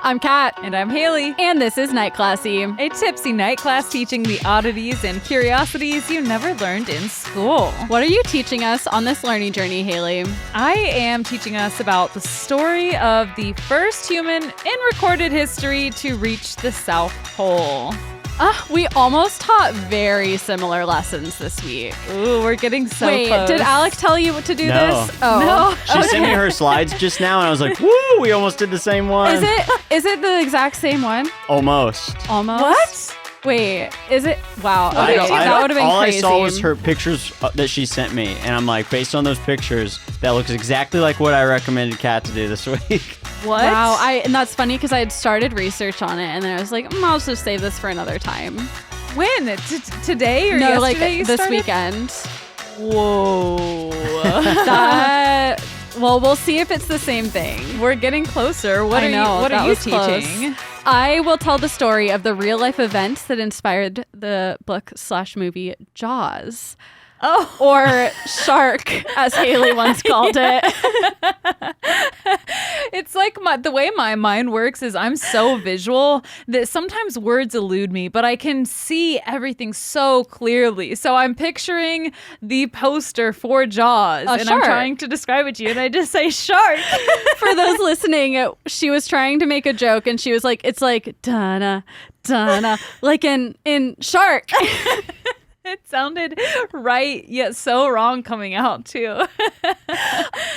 I'm Kat. And I'm Hayley. And this is Night Classy, a tipsy night class teaching the oddities and curiosities you never learned in school. What are you teaching us on this learning journey, Hayley? I am teaching us about the story of the first human in recorded history to reach the South Pole. We almost taught very similar lessons this week. Ooh, we're getting so close. Wait, did Alec tell you what to do this? Oh. No. She sent me her slides just now, and I was like, woo, we almost did the same one. Is it the exact same one? Almost. What? Wait, is it? Wow. Okay, that would have been all crazy. I saw was her pictures that she sent me, and I'm like, based on those pictures, that looks exactly like what I recommended Kat to do this week. What? Wow, and that's funny because I had started research on it, and then I was like, I'll just save this for another time. When? Today or no, yesterday? Like this weekend. Whoa. Well, we'll see if it's the same thing. We're getting closer. What are you teaching? Close. I will tell the story of the real life events that inspired the book/movie Jaws. Oh. Or Shark, as Hayley once called it. It's like the way my mind works is I'm so visual that sometimes words elude me, but I can see everything so clearly. So I'm picturing the poster for Jaws, and shark. I'm trying to describe it to you, and I just say shark. For those listening, she was trying to make a joke, and she was like, it's like, dana, dana, like in Shark. It sounded right, yet so wrong coming out, too.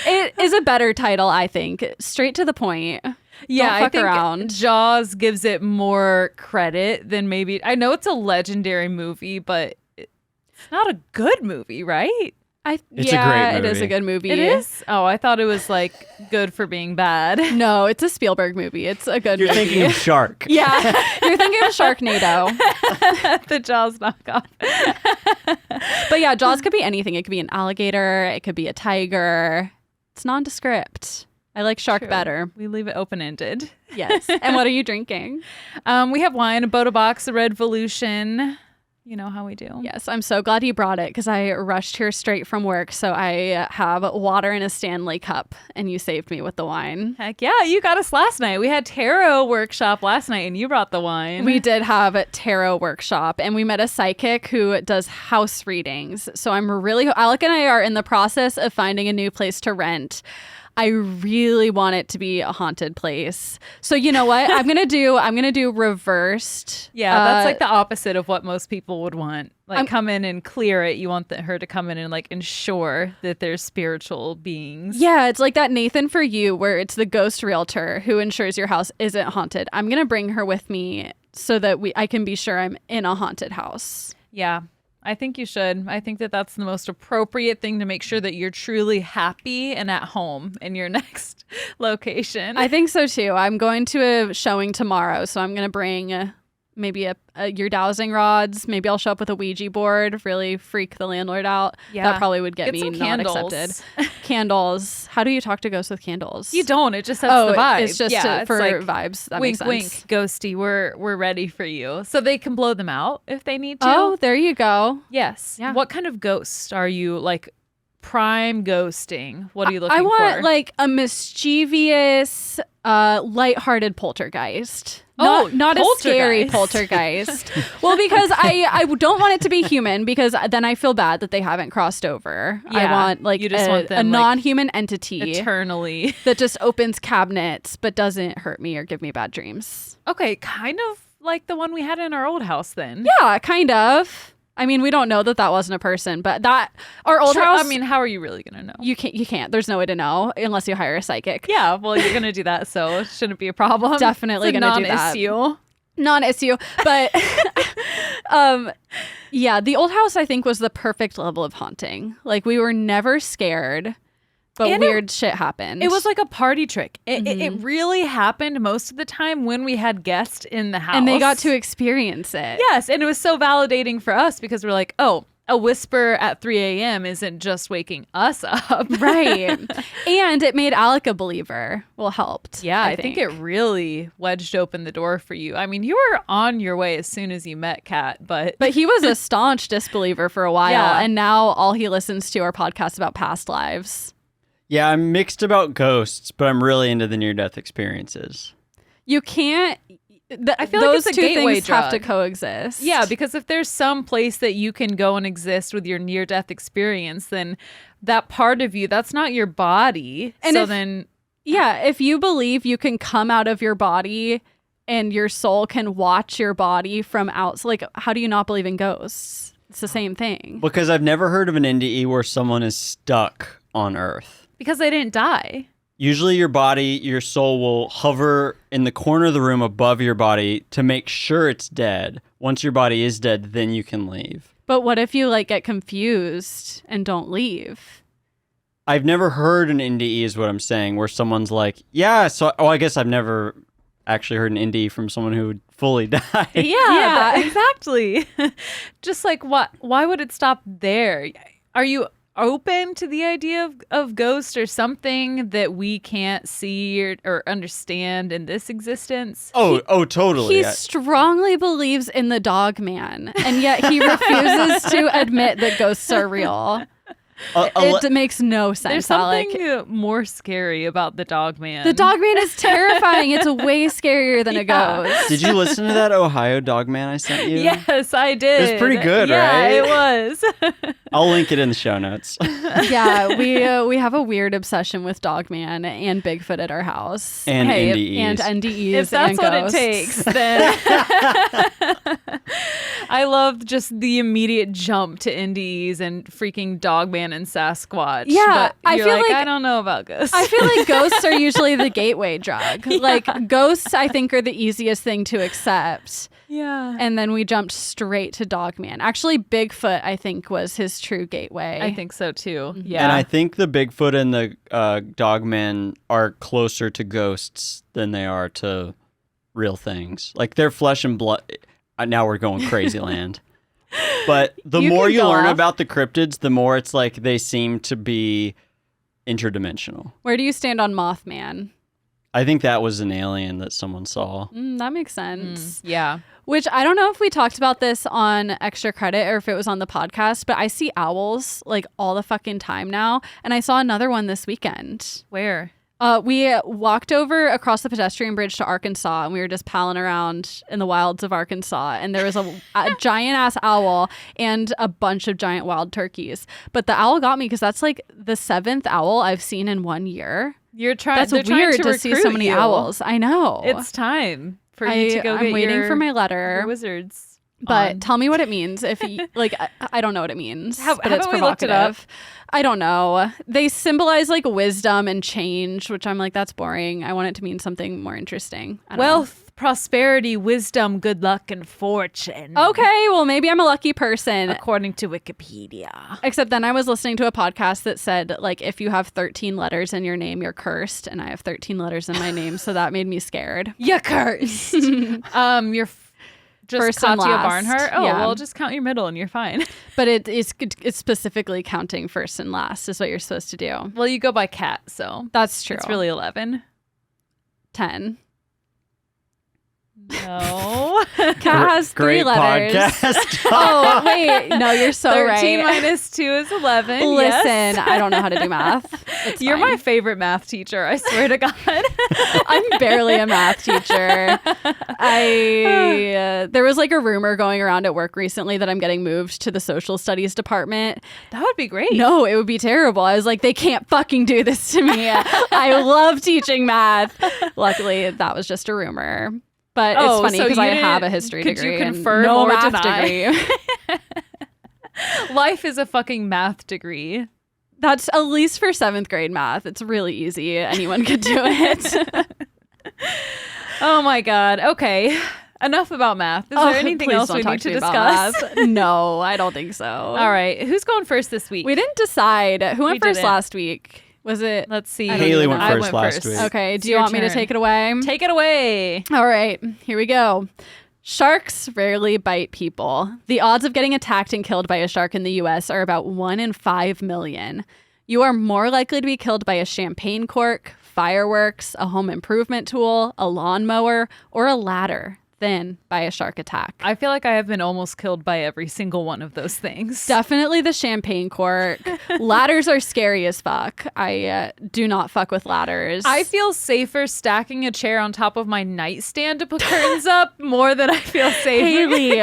It is a better title, I think. Straight to the point. Yeah, Don't fuck I think around. Jaws gives it more credit than maybe... I know it's a legendary movie, but it's not a good movie, right? It's a great movie. It is a good movie. It is? Oh, I thought it was like good for being bad. No, it's a Spielberg movie. It's a good You're movie. thinking of Shark. Yeah, you're thinking of Sharknado. The Jaws knockoff. But yeah, Jaws could be anything. It could be an alligator. It could be a tiger. It's nondescript. I like Shark better. We leave it open-ended. Yes. And what are you drinking? We have wine, a Boda Box, a Red Volution. You know how we do. Yes, I'm so glad you brought it because I rushed here straight from work. So I have water in a Stanley cup and you saved me with the wine. Heck yeah, you got us last night. We had tarot workshop last night and you brought the wine. We did have a tarot workshop and we met a psychic who does house readings. So Alec and I are in the process of finding a new place to rent. I really want it to be a haunted place. So you know what? I'm gonna do reversed. Yeah, that's like the opposite of what most people would want. Like come in and clear it. You want her to come in and like ensure that there's spiritual beings. Yeah, it's like that Nathan For You where it's the ghost realtor who ensures your house isn't haunted. I'm gonna bring her with me so that I can be sure I'm in a haunted house. Yeah. I think you should. I think that that's the most appropriate thing to make sure that you're truly happy and at home in your next location. I think so too. I'm going to a showing tomorrow, so I'm going to bring maybe your dowsing rods. Maybe I'll show up with a Ouija board, really freak the landlord out. Yeah. That probably would get me some not candles. accepted. Candles. How do you talk to ghosts with candles? You don't. It just sets the vibe. It's just for like, vibes. That wink, makes sense. wink, ghosty. We're ready for you. So they can blow them out if they need to. Oh, there you go. Yes. Yeah. What kind of ghost are you like? Prime ghosting. What are you looking for? I want like a mischievous, lighthearted poltergeist. Not a scary poltergeist. Well, because I don't want it to be human because then I feel bad that they haven't crossed over. Yeah, I want like you just want them, a non-human entity eternally that just opens cabinets but doesn't hurt me or give me bad dreams. Okay, kind of like the one we had in our old house then. Yeah, kind of. I mean, we don't know that wasn't a person, but our old house. I mean, how are you really gonna know? You can't. There's no way to know unless you hire a psychic. Yeah, well, you're gonna do that, so it shouldn't be a problem. Definitely gonna do that. Non-issue, but yeah, the old house I think was the perfect level of haunting. Like we were never scared. But and weird shit happened. It was like a party trick. It really happened most of the time when we had guests in the house. And they got to experience it. Yes, and it was so validating for us because we're like, oh, a whisper at 3 a.m. isn't just waking us up. Right. And it made Alec a believer. Well, helped. Yeah, I think it really wedged open the door for you. I mean, you were on your way as soon as you met Kat, but he was a staunch disbeliever for a while. Yeah. And now all he listens to are podcasts about past lives. Yeah, I'm mixed about ghosts, but I'm really into the near-death experiences. You can't. I feel like those it's a two gateway things have to drug. coexist. Yeah, because if there's some place that you can go and exist with your near-death experience, then that part of you, that's not your body. And so if- then, if you believe you can come out of your body and your soul can watch your body from out, like, how do you not believe in ghosts? It's the same thing. Because I've never heard of an NDE where someone is stuck on Earth. because they didn't die. Usually your soul will hover in the corner of the room above your body to make sure it's dead. Once your body is dead, then you can leave. But what if you like get confused and don't leave? I've never heard an NDE is what I'm saying, where someone's like, yeah, so, I guess I've never actually heard an NDE from someone who would fully die. Yeah, exactly. Just like, why would it stop there? Are you open to the idea of ghosts or something that we can't see or understand in this existence? Oh, totally. He strongly believes in the Dogman, and yet he refuses to admit that ghosts are real. It makes no sense. There's something more scary about the Dogman. The Dogman is terrifying. It's way scarier than a ghost. Did you listen to that Ohio Dogman I sent you? Yes, I did. It was pretty good, yeah, right? It was. I'll link it in the show notes. Yeah, we have a weird obsession with Dogman and Bigfoot at our house. And NDEs. And NDEs. If that's and what ghosts. it takes, then I love just the immediate jump to NDEs and freaking Dogman and Sasquatch. Yeah, but I you're feel like, like- I don't know about ghosts. I feel like ghosts are usually the gateway drug. Like ghosts, I think, are the easiest thing to accept. yeah. And then we jumped straight to Dogman. Actually, Bigfoot, I think, was his true gateway. I think so too. Yeah. And I think the Bigfoot and the Dogman are closer to ghosts than they are to real things. Like they're flesh and blood. Now we're going crazy land. But the You more can you go learn off. about the cryptids, the more it's like they seem to be interdimensional. Where do you stand on Mothman? I think that was an alien that someone saw. That makes sense. yeah. Which I don't know if we talked about this on Extra Credit or if it was on the podcast, but I see owls like all the fucking time now. And I saw another one this weekend. Where? We walked over across the pedestrian bridge to Arkansas and we were just palling around in the wilds of Arkansas. And there was a giant ass owl and a bunch of giant wild turkeys. But the owl got me because that's like the 7th owl I've seen in 1 year. You're trying. That's they're trying weird to see so recruit many you. owls. I know. It's time for you to go I'm get waiting your, for my letter. your wizards. But on. tell me what it means. If you, like, I don't know what it means. How- but it's haven't we looked it up? provocative. I don't know. They symbolize like wisdom and change, which I'm like, that's boring. I want it to mean something more interesting. I don't Wealth, prosperity, wisdom, good luck, and fortune. know. Okay, well maybe I'm a lucky person. According to Wikipedia. Except then I was listening to a podcast that said like if you have 13 letters in your name, you're cursed, and I have 13 letters in my name, so that made me scared. You're cursed. You're just First and Katya last. Barnhart. Oh, Yeah. well, just count your middle and you're fine. But it's specifically counting first and last is what you're supposed to do. Well, you go by Kat, so That's true. it's really 11. 10. No. Cat has 3 Great letters. podcast. Oh, wait. No, you're so 13 right. minus 2 is 11. Listen, yes. I don't know how to do math. It's You're fine. my favorite math teacher, I swear to God. I'm barely a math teacher. There was like a rumor going around at work recently that I'm getting moved to the social studies department. That would be great. No, it would be terrible. I was like, they can't fucking do this to me. I love teaching math. Luckily, that was just a rumor. But it's Oh, funny so because you I didn't- have a history could degree. you and confirm no or math deny? degree. Life is a fucking math degree. That's at least for 7th grade math. It's really easy. Anyone could do it. Oh my God. Okay. Enough about math. Is there anything please else don't we talk need to me about discuss? math. No, I don't think so. All right. Who's going first this week? We didn't decide. Who went We first didn't. last week? Was it? Let's see. I don't Haley even went know. first last week. Okay. It's Do you your want me to turn. take it away? Take it away. All right. Here we go. Sharks rarely bite people. The odds of getting attacked and killed by a shark in the U.S. are about 1 in 5 million. You are more likely to be killed by a champagne cork, fireworks, a home improvement tool, a lawnmower, or a ladder thin by a shark attack. I feel like I have been almost killed by every single one of those things. Definitely the champagne cork. Ladders are scary as fuck. I do not fuck with ladders. I feel safer stacking a chair on top of my nightstand to put curtains up more than I feel safe. Haley,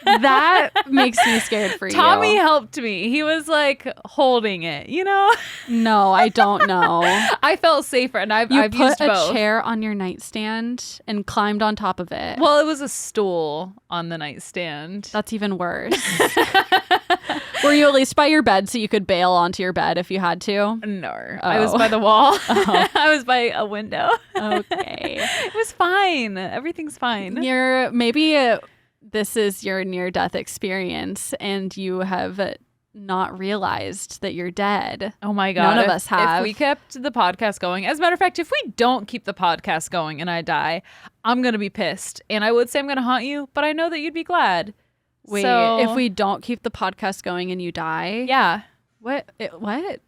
that makes me scared for you. Tommy helped me. He was like holding it, you know? No, I don't know. I felt safer, and I've You put used a both. chair on your nightstand and climbed on top of it. Well, it was a stool on the nightstand. That's even worse. Were you at least by your bed so you could bail onto your bed if you had to? No, I was by the wall. I was by a window. Okay. It was fine. Everything's fine. This is your near-death experience and you have not realized that you're dead. Oh my God. None of us have. If we kept the podcast going, as a matter of fact, if we don't keep the podcast going and I die, I'm going to be pissed. And I would say I'm going to haunt you, but I know that you'd be glad. Wait, So- if we don't keep the podcast going and you die? Yeah. What?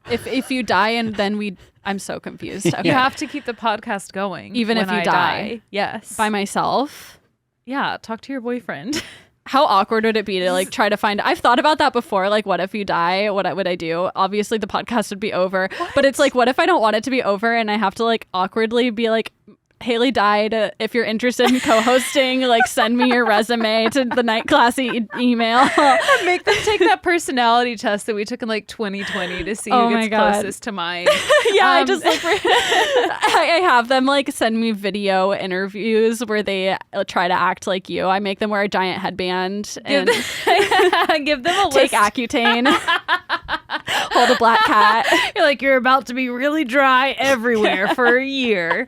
If you die and then I'm so confused. Okay. You have to keep the podcast going. Even if when you I die. Yes. By myself? Yeah. Talk to your boyfriend. How awkward would it be to like try to find? I've thought about that before. Like, what if you die? What would I do? Obviously, the podcast would be over. But it's like, what if I don't want it to be over and I have to like awkwardly be like, Haley died. If you're interested in co-hosting, like send me your resume to the night class email. Make them take that personality test that we took in like 2020 to see Oh who my gets God. closest to mine. Yeah, I just like I have them like send me video interviews where they try to act like you. I make them wear a giant headband and Give them a take list. Accutane, hold a black cat. You're like, you're about to be really dry everywhere for a year.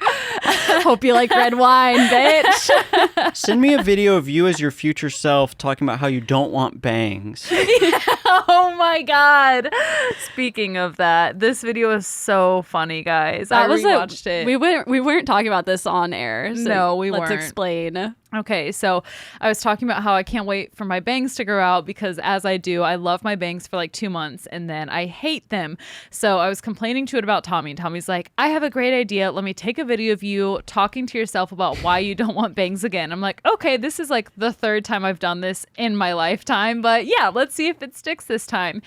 Hope you like red wine, bitch. Send me a video of you as your future self talking about how you don't want bangs. Oh my God. Speaking of that, this video is so funny, guys. I rewatched it. We weren't talking about this on air. So No, we let's weren't. explain. Okay, so I was talking about how I can't wait for my bangs to grow out because as I do, I love my bangs for like 2 months and then I hate them. So I was complaining to it about Tommy. Tommy's like, I have a great idea. Let me take a video of you talking to yourself about why you don't want bangs again. I'm like, okay, this is like the third time I've done this in my lifetime, but yeah, let's see if it sticks this time.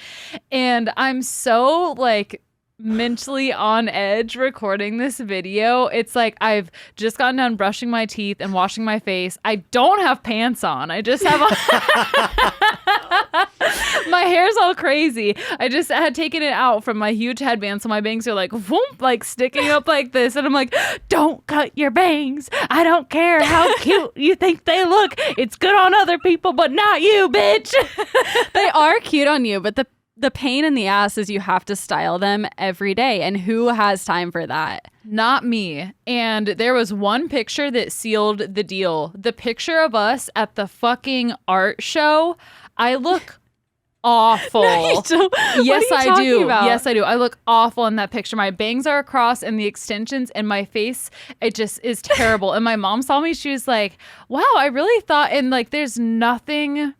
And I'm so like mentally on edge recording this video. It's like I've just gotten done brushing my teeth and washing my face. I don't have pants on. I just have my hair's all crazy. I just had taken it out from my huge headband, so my bangs are like whoomp, like sticking up like this, and I'm like, don't cut your bangs. I don't care how cute you think they look. It's good on other people, but not you, bitch. They are cute on you, but the pain in the ass is you have to style them every day. And who has time for that? Not me. And there was one picture that sealed the deal. The picture of us at the fucking art show. I look awful. Yes, I do. Yes, I do. I look awful in that picture. My bangs are across and the extensions and my face, it just is terrible. And my mom saw me. She was like, wow, I really thought, and like, there's nothing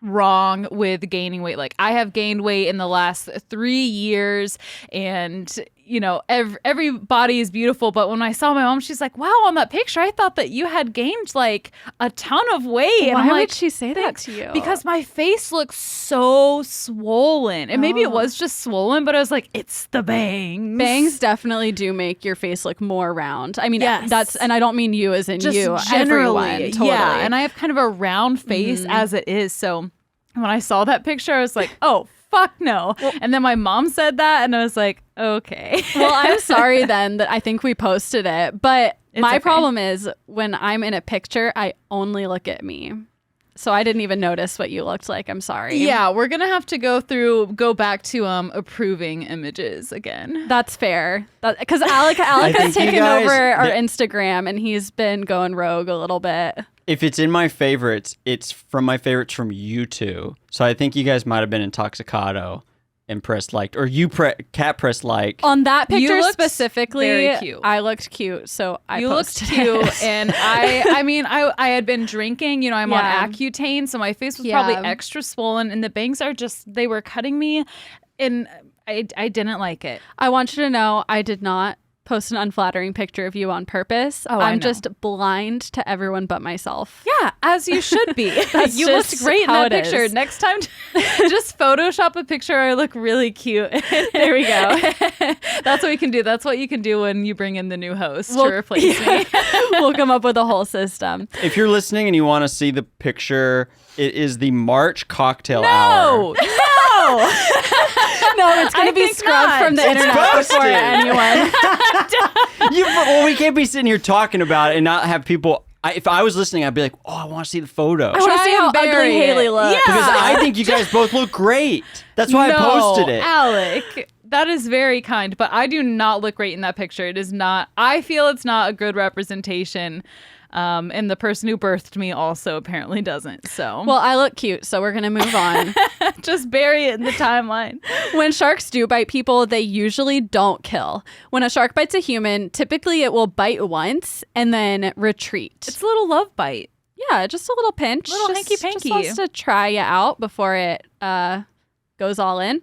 wrong with gaining weight. Like I have gained weight in the last 3 years and you know, every body is beautiful. But when I saw my mom, she's like, wow, on that picture, I thought that you had gained like a ton of weight. And Why I'm would like, she say that to you? because my face looks so swollen. And maybe it was just swollen, but I was like, it's the bangs. Bangs definitely do make your face look more round. I mean, Yes. and I don't mean you as in Just you. generally. Everyone, totally. Yeah. And I have kind of a round face as it is. So when I saw that picture, I was like, oh, fuck no. And then my mom said that and I was like, okay. Well, I'm sorry then that I think we posted it. But my okay. problem is when I'm in a picture, I only look at me. So I didn't even notice what you looked like. I'm sorry. Yeah, we're going to have to go back to approving images again. That's fair. Because Alec has think you taken guys- over our Instagram and he's been going rogue a little bit. If it's in my favorites, it's from my favorites from you two. So I think you guys might have been intoxicado and pressed liked, or Cat pressed like. On that picture looked specifically, very cute. I looked cute, so I You looked posted cute, it. and I had been drinking. You know, I'm Yeah. on Accutane, so my face was Yeah. probably extra swollen, and the bangs are they were cutting me, and I didn't like it. I want you to know I did not post an unflattering picture of you on purpose. Oh, I I'm know. just blind to everyone but myself. Yeah, as you should be. That's You looked just great in how that it picture. is. Next time, just Photoshop a picture. I look really cute. There we go. That's what we can do. That's what you can do when you bring in the new host Well, to replace me. We'll come up with a whole system. If you're listening and you want to see the picture, it is the March cocktail No, hour. no. No, it's going to be think scrubbed not. from the It's internet posted. before anyone. Well, we can't be sitting here talking about it and not have people. If I was listening, I'd be like, oh, I want to see the photo. I want to Try see and how ugly bury it. Haley looks. Yeah. Because I think you guys both look great. That's why I posted it. Alec, that is very kind, but I do not look great in that picture. It is not. I feel it's not a good representation. And the person who birthed me also apparently doesn't. So, Well, I look cute, so we're going to move on. just bury it in the timeline. When sharks do bite people, they usually don't kill. When a shark bites a human, typically it will bite once and then retreat. It's a little love bite. Yeah, just a little pinch. Little Just hanky-panky. wants to try you out before it goes all in.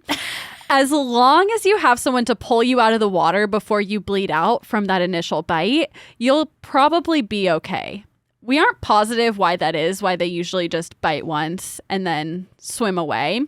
As long as you have someone to pull you out of the water before you bleed out from that initial bite, you'll probably be okay. We aren't positive why that is, why they usually just bite once and then swim away.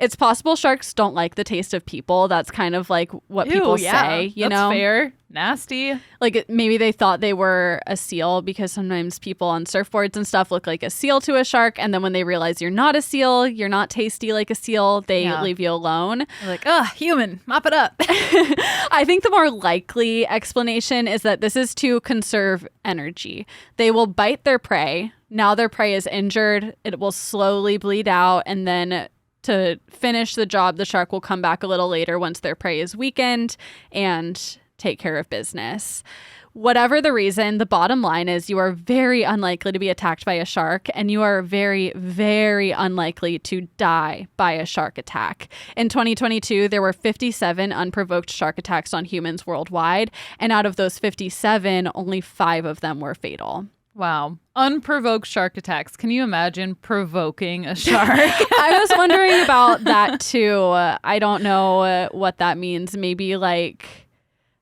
It's possible sharks don't like the taste of people. That's kind of like what people say, you That's know? fair. Nasty. Like maybe they thought they were a seal because sometimes people on surfboards and stuff look like a seal to a shark. And then when they realize you're not a seal, you're not tasty like a seal, they Yeah. leave you alone. They're like, ugh, human, mop it up. I think the more likely explanation is that this is to conserve energy. They will bite their prey. Now their prey is injured. It will slowly bleed out. And then to finish the job, the shark will come back a little later once their prey is weakened and take care of business. Whatever the reason, the bottom line is you are very unlikely to be attacked by a shark, and you are very, very unlikely to die by a shark attack. In 2022, there were 57 unprovoked shark attacks on humans worldwide, and out of those 57, only 5 of them were fatal. Wow. Unprovoked shark attacks. Can you imagine provoking a shark? I was wondering about that too. I don't know what that means. Maybe like,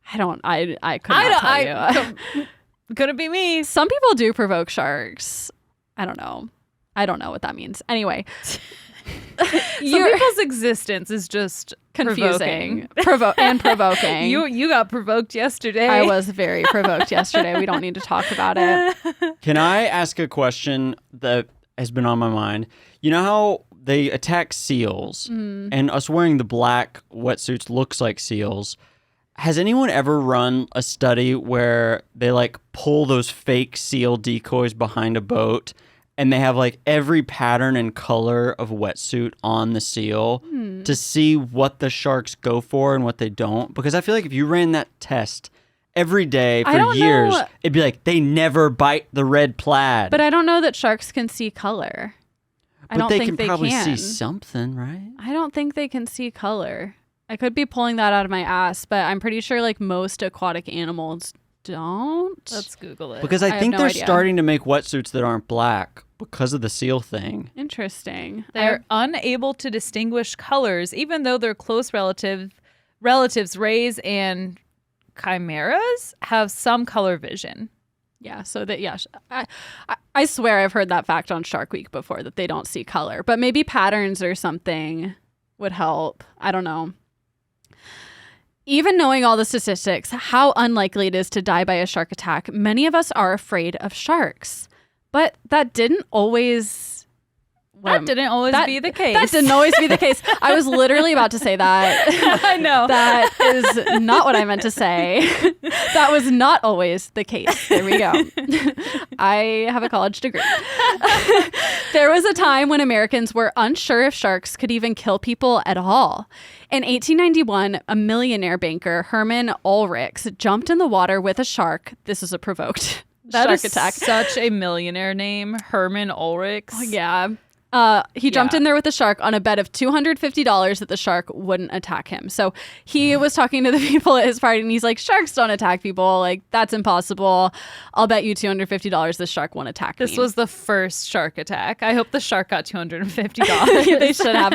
I could not tell you. Could it be me? Some people do provoke sharks. I don't know. I don't know what that means. Anyway, Some people's existence is just confusing provoking. and provoking. You got provoked yesterday. I was very provoked yesterday. We don't need to talk about it. Can I ask a question that has been on my mind? You know how they attack seals and us wearing the black wetsuits looks like seals. Has anyone ever run a study where they like pull those fake seal decoys behind a boat and they have like every pattern and color of wetsuit on the seal to see what the sharks go for and what they don't? Because I feel like if you ran that test every day I for don't years, know. it'd be like they never bite the red plaid. But I don't know that sharks can see color. I don't they think can they probably can. see something, right? I don't think they can see color. I could be pulling that out of my ass, but I'm pretty sure like most aquatic animals don't. Let's Google it. Because I I have think no they're idea. starting to make wetsuits that aren't black because of the seal thing. Interesting. They're unable to distinguish colors, even though their close relatives, rays and chimeras, have some color vision. Yeah, so that I swear I've heard that fact on Shark Week before that they don't see color, but maybe patterns or something would help. I don't know. Even knowing all the statistics, how unlikely it is to die by a shark attack, many of us are afraid of sharks. But that didn't always That didn't always be the case. That didn't always be the case. I was literally about to say that. I know. That is not what I meant to say. That was not always the case. There we go. I have a college degree. There was a time when Americans were unsure if sharks could even kill people at all. In 1891, a millionaire banker, Herman Ulrichs, jumped in the water with a shark. This is a provoked That shark is attack. such a millionaire name, Herman Ulrichs. Yeah. He jumped in there with the shark on a bet of $250 that the shark wouldn't attack him. So he was talking to the people at his party and he's like, sharks don't attack people. Like, that's impossible. I'll bet you $250 the shark won't attack me. This was the first shark attack. I hope the shark got $250. They should have.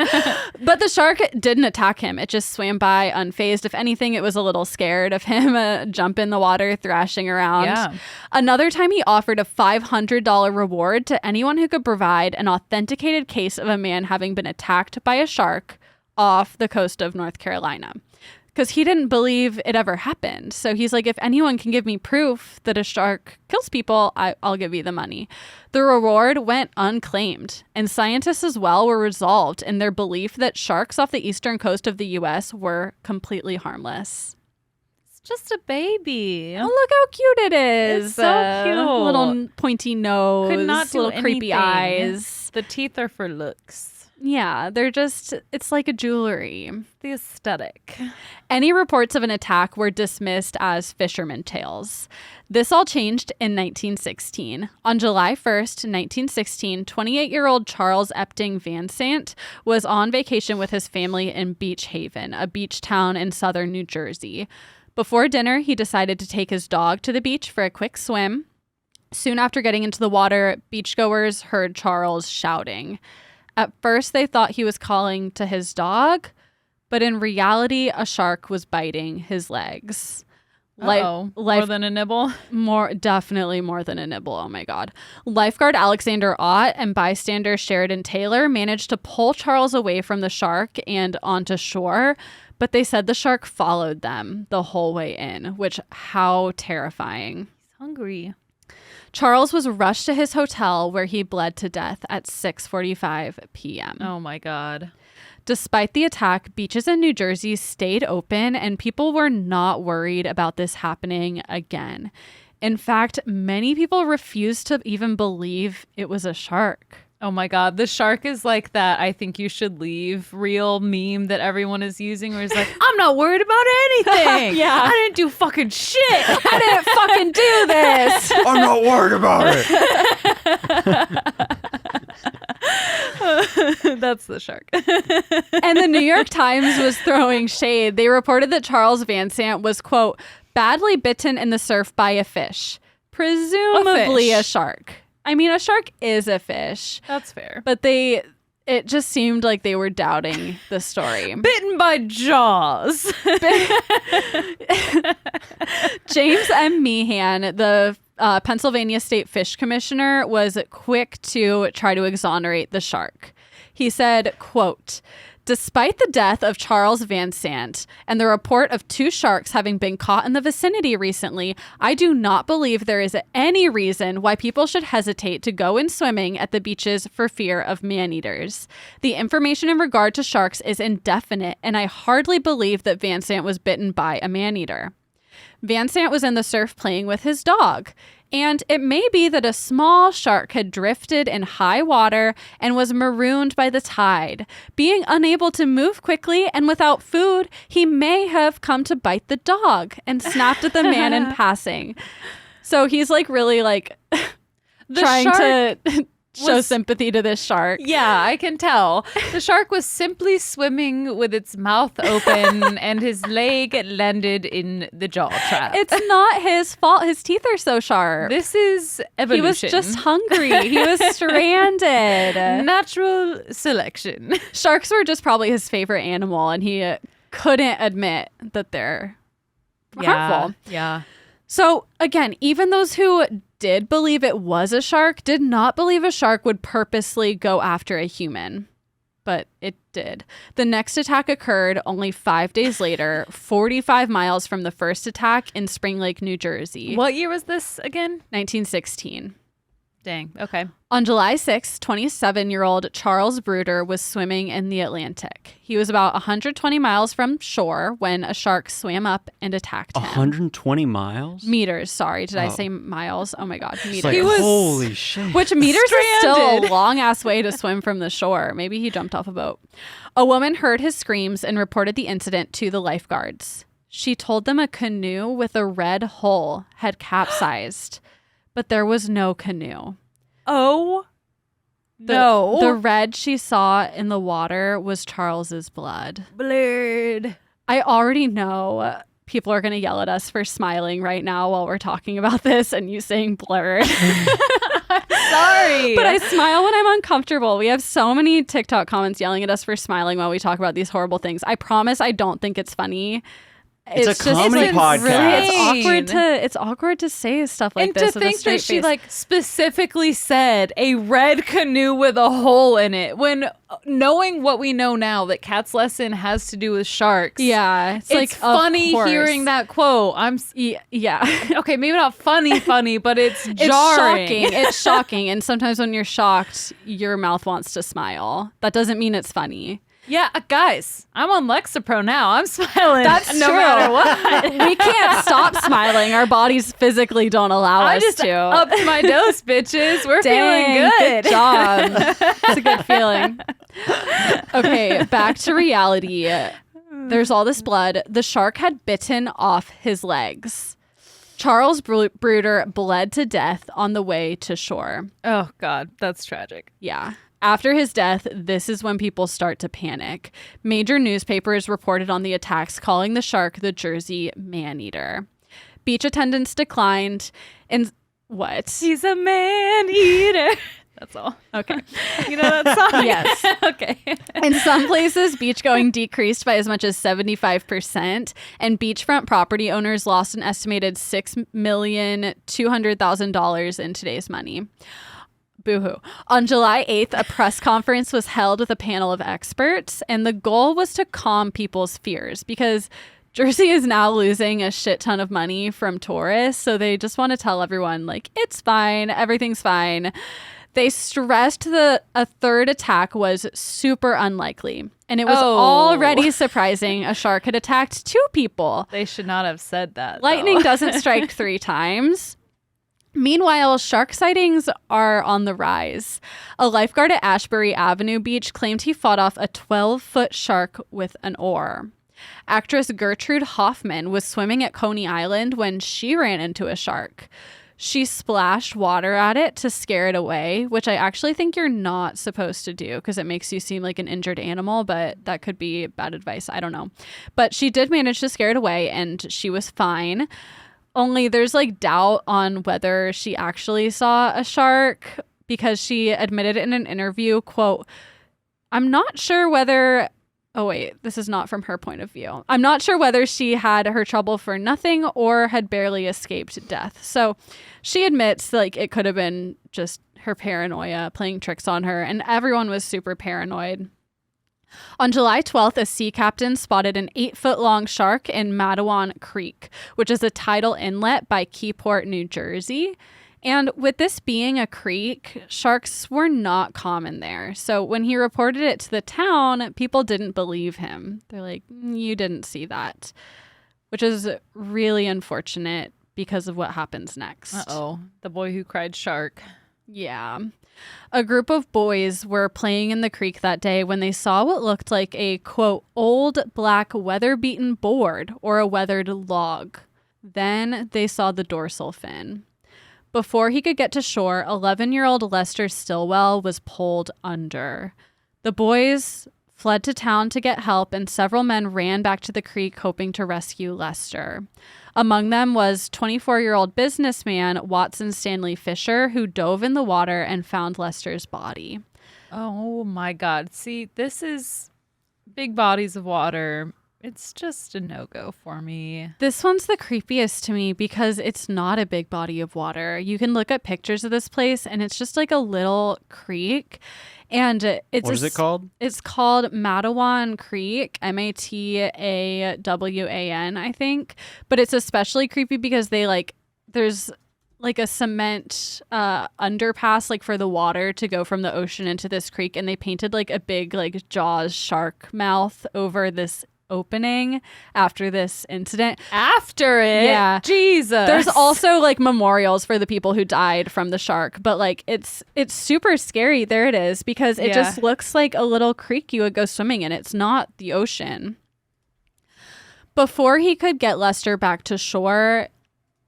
But the shark didn't attack him. It just swam by unfazed. If anything, it was a little scared of him, jump in the water, thrashing around. Yeah. Another time he offered a $500 reward to anyone who could provide an authenticated case of a man having been attacked by a shark off the coast of North Carolina, because he didn't believe it ever happened. So he's like, if anyone can give me proof that a shark kills people, I'll give you the money. The reward went unclaimed, and scientists as well were resolved in their belief that sharks off the eastern coast of the U.S. were completely harmless. Just a baby. Oh, look how cute it is. It's so cute. Little pointy nose, Could not do little creepy anything. eyes. The teeth are for looks. Yeah, it's like a jewelry. The aesthetic. Any reports of an attack were dismissed as fisherman tales. This all changed in 1916. On July 1st, 1916, 28-year-old Charles Epting Van Sant was on vacation with his family in Beach Haven, a beach town in southern New Jersey. Before dinner, he decided to take his dog to the beach for a quick swim. Soon after getting into the water, beachgoers heard Charles shouting. At first, they thought he was calling to his dog, but in reality, a shark was biting his legs. More than a nibble? Definitely more than a nibble. Oh my God. Lifeguard Alexander Ott and bystander Sheridan Taylor managed to pull Charles away from the shark and onto shore, but they said the shark followed them the whole way in, which, how terrifying. He's hungry. Charles was rushed to his hotel where he bled to death at 6:45 p.m. Oh my God. Despite the attack, beaches in New Jersey stayed open and people were not worried about this happening again. In fact, many people refused to even believe it was a shark. Oh my God. The shark is like that I think you should leave real meme that everyone is using where it's like, I'm not worried about anything. Yeah. I didn't do fucking shit. I didn't fucking do this. I'm not worried about it. That's the shark. And the New York Times was throwing shade. They reported that Charles Van Sant was, quote, badly bitten in the surf by a fish, presumably a shark. I mean, a shark is a fish. That's fair. But it just seemed like they were doubting the story. Bitten by Jaws. James M. Meehan, the Pennsylvania State Fish Commissioner, was quick to try to exonerate the shark. He said, quote, despite the death of Charles Van Sant and the report of 2 sharks having been caught in the vicinity recently, I do not believe there is any reason why people should hesitate to go in swimming at the beaches for fear of man-eaters. The information in regard to sharks is indefinite, and I hardly believe that Van Sant was bitten by a man-eater. Van Sant was in the surf playing with his dog. And it may be that a small shark had drifted in high water and was marooned by the tide. Being unable to move quickly and without food, he may have come to bite the dog and snapped at the man in passing. So he's like really like trying to show sympathy to this shark. Yeah, I can tell. The shark was simply swimming with its mouth open and his leg landed in the jaw trap. It's not his fault. His teeth are so sharp. This is evolution. He was just hungry. He was stranded. Natural selection. Sharks were just probably his favorite animal, and he couldn't admit that they're harmful. Yeah. So again, even those who did believe it was a shark did not believe a shark would purposely go after a human. But it did. The next attack occurred only 5 days later, 45 miles from the first attack in Spring Lake, New Jersey. What year was this again? 1916. Dang. Okay. On July 6, 27-year-old Charles Bruder was swimming in the Atlantic. He was about 120 miles from shore when a shark swam up and attacked him. 120 miles? Meters, sorry. Did I say miles? Oh my God, meters. Like, holy shit. Which meters is still a Stranded. long-ass way to swim from the shore. Maybe he jumped off a boat. A woman heard his screams and reported the incident to the lifeguards. She told them a canoe with a red hull had capsized, but there was no canoe. Oh The red she saw in the water was Charles's blood. Blurred. I already know people are going to yell at us for smiling right now while we're talking about this and you saying blurred. Sorry. But I smile when I'm uncomfortable. We have so many TikTok comments yelling at us for smiling while we talk about these horrible things. I promise I don't think it's funny. It's a comedy podcast. Really, it's awkward to say stuff like this. And to think that she like specifically said a red canoe with a hole in it, when knowing what we know now that Kat's lesson has to do with sharks. Yeah, it's like funny hearing that quote. Yeah. Okay, maybe not funny, but it's jarring. Shocking. It's shocking. And sometimes when you're shocked, your mouth wants to smile. That doesn't mean it's funny. Yeah, guys, I'm on Lexapro now. I'm smiling. That's no true. matter what. We can't stop smiling. Our bodies physically don't allow us just to. Upped my dose, bitches. We're feeling good. Good job. It's a good feeling. Okay, back to reality. There's all this blood. The shark had bitten off his legs. Charles Bruder bled to death on the way to shore. Oh, God, that's tragic. Yeah. After his death, this is when people start to panic. Major newspapers reported on the attacks, calling the shark the Jersey man-eater. Beach attendance declined, and what? He's a man-eater. That's all. Okay. You know that song? Yes. Okay. In some places, beachgoing decreased by as much as 75%, and beachfront property owners lost an estimated $6,200,000 in today's money. Boo-hoo. On July 8th, a press conference was held with a panel of experts, and the goal was to calm people's fears because Jersey is now losing a shit ton of money from tourists, so they just want to tell everyone, like, it's fine, everything's fine. They stressed a third attack was super unlikely, and it was already surprising a shark had attacked 2 people. They should not have said that. Lightning doesn't strike 3 times. Meanwhile, shark sightings are on the rise. A lifeguard at Ashbury Avenue Beach claimed he fought off a 12-foot shark with an oar. Actress Gertrude Hoffman was swimming at Coney Island when she ran into a shark. She splashed water at it to scare it away, which I actually think you're not supposed to do because it makes you seem like an injured animal, but that could be bad advice. I don't know. But she did manage to scare it away, and she was fine. Only there's like doubt on whether she actually saw a shark because she admitted in an interview, quote, I'm not sure whether, oh wait, this is not from her point of view. I'm not sure whether she had her trouble for nothing or had barely escaped death. So she admits like it could have been just her paranoia playing tricks on her, and everyone was super paranoid. On July 12th, a sea captain spotted an 8-foot-long shark in Matawan Creek, which is a tidal inlet by Keyport, New Jersey. And with this being a creek, sharks were not common there. So when he reported it to the town, people didn't believe him. They're like, you didn't see that, which is really unfortunate because of what happens next. Uh-oh, the boy who cried shark. Yeah. A group of boys were playing in the creek that day when they saw what looked like a, quote, old black weather-beaten board or a weathered log. Then they saw the dorsal fin. Before he could get to shore, 11-year-old Lester Stillwell was pulled under. The boys fled to town to get help, and several men ran back to the creek hoping to rescue Lester. Among them was 24-year-old businessman Watson Stanley Fisher, who dove in the water and found Lester's body. Oh my God. See, this is big bodies of water. It's just a no-go for me. This one's the creepiest to me because it's not a big body of water. You can look at pictures of this place and it's just like a little creek. And it's what is it called? It's called Matawan Creek, Matawan, I think. But it's especially creepy because there's like a cement underpass like for the water to go from the ocean into this creek, and they painted like a big like Jaws shark mouth over this opening after this incident. After it? Yeah. Jesus. There's also like memorials for the people who died from the shark, but like it's super scary. There it is, because it just looks like a little creek you would go swimming in. It's not the ocean. Before he could get Lester back to shore,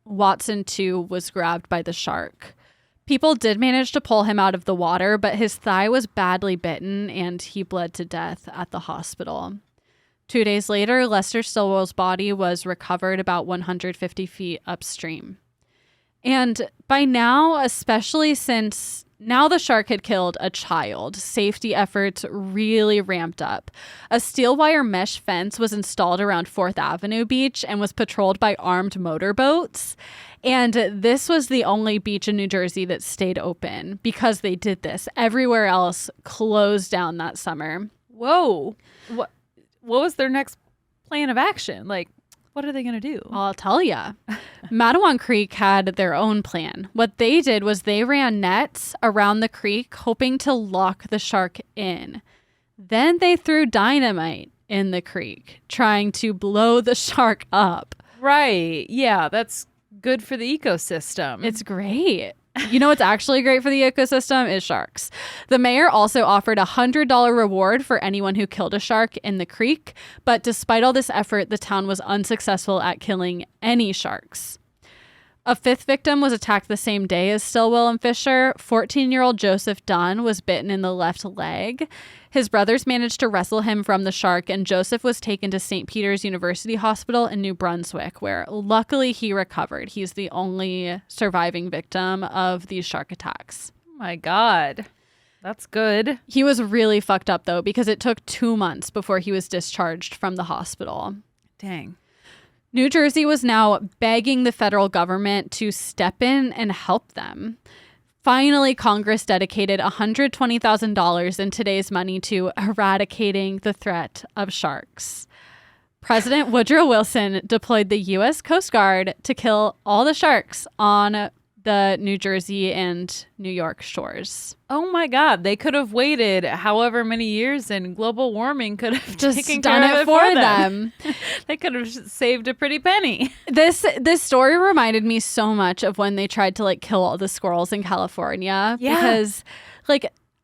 Watson too was grabbed by the shark. People did manage to pull him out of the water, but his thigh was badly bitten and he bled to death at the hospital. 2 days later, Lester Stillwell's body was recovered about 150 feet upstream. And by now, especially since now the shark had killed a child, safety efforts really ramped up. A steel wire mesh fence was installed around 4th Avenue Beach and was patrolled by armed motorboats. And this was the only beach in New Jersey that stayed open because they did this. Everywhere else closed down that summer. Whoa. What was their next plan of action? Like, what are they going to do? I'll tell ya. Matawan Creek had their own plan. What they did was they ran nets around the creek, hoping to lock the shark in. Then they threw dynamite in the creek, trying to blow the shark up. Right. Yeah, that's good for the ecosystem. It's great. You know what's actually great for the ecosystem is sharks. The mayor also offered a $100 reward for anyone who killed a shark in the creek, but despite all this effort, the town was unsuccessful at killing any sharks. A 5th victim was attacked the same day as Stillwell and Fisher. 14-year-old Joseph Dunn was bitten in the left leg. His brothers managed to wrestle him from the shark, and Joseph was taken to St. Peter's University Hospital in New Brunswick, where luckily he recovered. He's the only surviving victim of these shark attacks. Oh my God. That's good. He was really fucked up, though, because it took 2 months before he was discharged from the hospital. Dang. New Jersey was now begging the federal government to step in and help them. Finally, Congress dedicated $120,000 in today's money to eradicating the threat of sharks. President Woodrow Wilson deployed the U.S. Coast Guard to kill all the sharks on the New Jersey and New York shores. Oh my God. They could have waited however many years and global warming could have Just taken done care it of for them. They could have saved a pretty penny. This story reminded me so much of when they tried to kill all the squirrels in California. Yeah. Because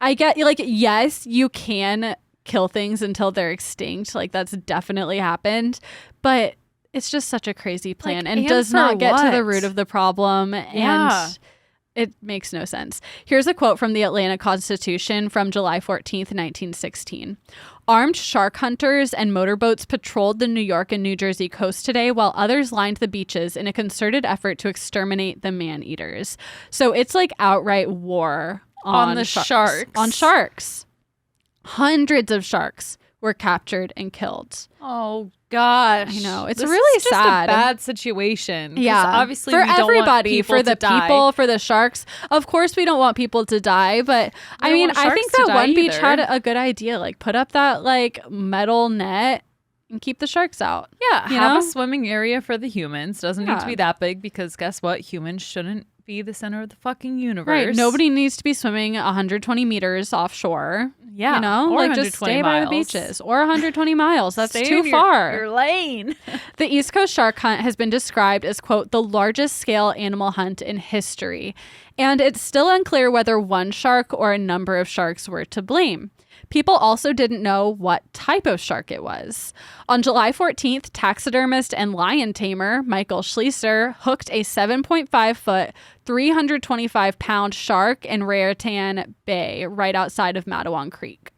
I get yes, you can kill things until they're extinct. That's definitely happened. But it's just such a crazy plan and does not get to the root of the problem. Yeah. And it makes no sense. Here's a quote from the Atlanta Constitution from July 14th, 1916. Armed shark hunters and motorboats patrolled the New York and New Jersey coast today, while others lined the beaches in a concerted effort to exterminate the man-eaters. So it's outright war on the sharks. On sharks. Hundreds of sharks were captured and killed. Oh gosh, I know, it's this really is just sad. a bad situation. Yeah, obviously for we don't everybody, want people for the to die. people, for the sharks. Of course, we don't want people to die, but I don't want I think sharks to that die one beach either. had a good idea. Put up that metal net and keep the sharks out. Yeah, You have know? a swimming area for the humans. Doesn't need Yeah. to be that big because guess what? Humans shouldn't be the center of the fucking universe. Right. Nobody needs to be swimming 120 meters offshore. Yeah, You know, or just 120 stay by the miles. beaches, or 120 miles. That's Stay too in far. Your lane. The East Coast shark hunt has been described as, quote, the largest scale animal hunt in history. And it's still unclear whether one shark or a number of sharks were to blame. People also didn't know what type of shark it was. On July 14th, taxidermist and lion tamer Michael Schlieser hooked a 7.5-foot, 325-pound shark in Raritan Bay right outside of Matawan Creek.